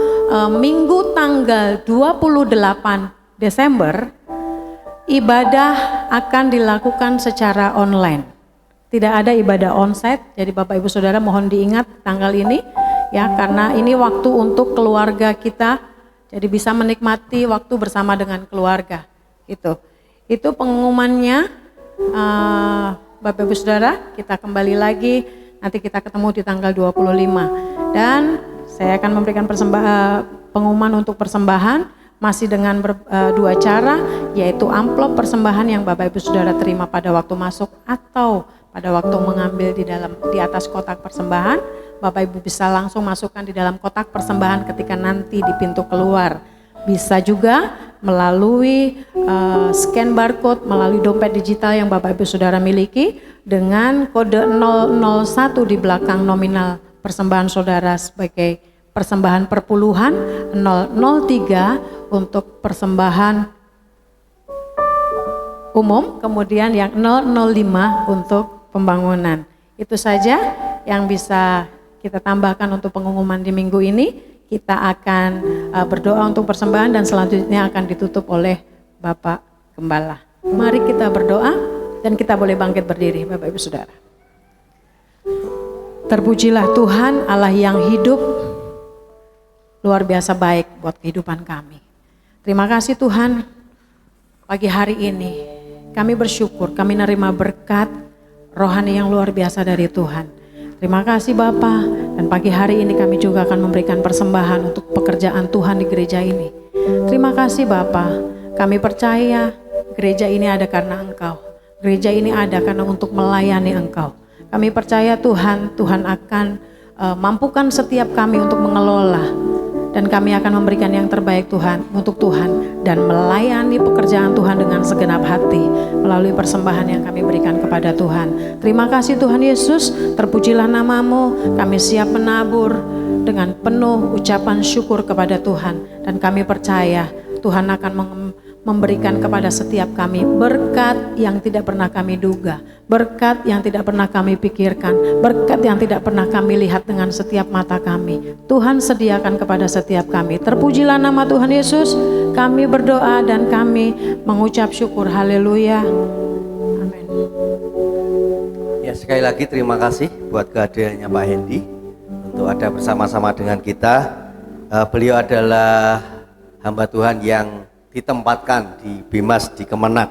minggu tanggal 28 Desember ibadah akan dilakukan secara online. Tidak ada ibadah onsite, jadi Bapak Ibu Saudara mohon diingat tanggal ini ya, karena ini waktu untuk keluarga kita, jadi bisa menikmati waktu bersama dengan keluarga gitu. Itu pengumumannya Bapak Ibu Saudara, kita kembali lagi. Nanti kita ketemu di tanggal 25 dan saya akan memberikan pengumuman untuk persembahan masih dengan dua cara, yaitu amplop persembahan yang Bapak Ibu Saudara terima pada waktu masuk atau pada waktu mengambil di atas kotak persembahan. Bapak Ibu bisa langsung masukkan di dalam kotak persembahan ketika nanti di pintu keluar. Bisa juga melalui scan barcode, melalui dompet digital yang Bapak Ibu Saudara miliki dengan kode 001 di belakang nominal persembahan saudara sebagai persembahan perpuluhan, 003 untuk persembahan umum, kemudian yang 005 untuk pembangunan. Itu saja yang bisa kita tambahkan untuk pengumuman di minggu ini. Kita akan berdoa untuk persembahan dan selanjutnya akan ditutup oleh Bapak Gembala. Mari kita berdoa dan kita boleh bangkit berdiri Bapak Ibu Saudara. Terpujilah Tuhan Allah yang hidup, luar biasa baik buat kehidupan kami. Terima kasih Tuhan, pagi hari ini kami bersyukur, kami menerima berkat rohani yang luar biasa dari Tuhan. Terima kasih Bapa, dan pagi hari ini kami juga akan memberikan persembahan untuk pekerjaan Tuhan di gereja ini. Terima kasih Bapa, kami percaya gereja ini ada karena Engkau. Gereja ini ada karena untuk melayani Engkau. Kami percaya Tuhan akan mampukan setiap kami untuk mengelola. Dan kami akan memberikan yang terbaik Tuhan untuk Tuhan dan melayani pekerjaan Tuhan dengan segenap hati melalui persembahan yang kami berikan kepada Tuhan. Terima kasih Tuhan Yesus, terpujilah nama-Mu. Kami siap menabur dengan penuh ucapan syukur kepada Tuhan dan kami percaya Tuhan akan memberikan kepada setiap kami berkat yang tidak pernah kami duga, berkat yang tidak pernah kami pikirkan, berkat yang tidak pernah kami lihat dengan setiap mata kami. Tuhan sediakan kepada setiap kami. Terpujilah nama Tuhan Yesus. Kami berdoa dan kami mengucap syukur. Haleluya. Amin. Ya, sekali lagi terima kasih buat kehadirannya Pak Hendy untuk ada bersama-sama dengan kita. Beliau adalah hamba Tuhan yang ditempatkan di Bimas di Kemenak,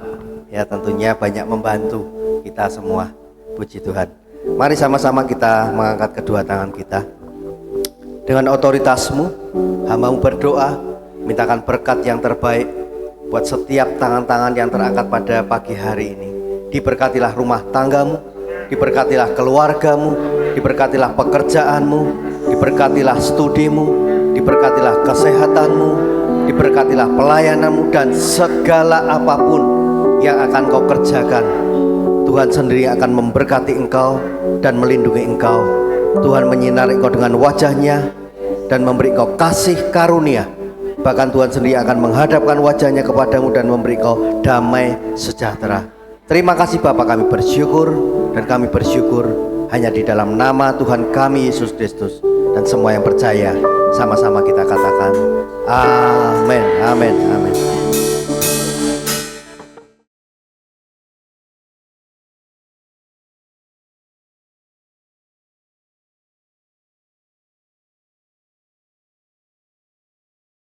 ya tentunya banyak membantu kita semua. Puji Tuhan. Mari sama-sama kita mengangkat kedua tangan kita. Dengan otoritas-Mu, hamba-Mu berdoa, mintakan berkat yang terbaik buat setiap tangan-tangan yang terangkat pada pagi hari ini. Diberkatilah rumah tangga-Mu, diberkatilah keluarga-Mu, diberkatilah pekerjaan-Mu, diberkatilah studi-Mu, diberkatilah kesehatan-Mu, diberkatilah pelayanan-Mu dan segala apapun yang akan Kau kerjakan. Tuhan sendiri akan memberkati Engkau dan melindungi Engkau. Tuhan menyinari Engkau dengan wajah-Nya dan memberi Engkau kasih karunia. Bahkan Tuhan sendiri akan menghadapkan wajah-Nya kepadamu dan memberi Engkau damai sejahtera. Terima kasih Bapa, kami bersyukur dan kami bersyukur hanya di dalam nama Tuhan kami Yesus Kristus. Dan semua yang percaya sama-sama kita katakan amin, amin, amin.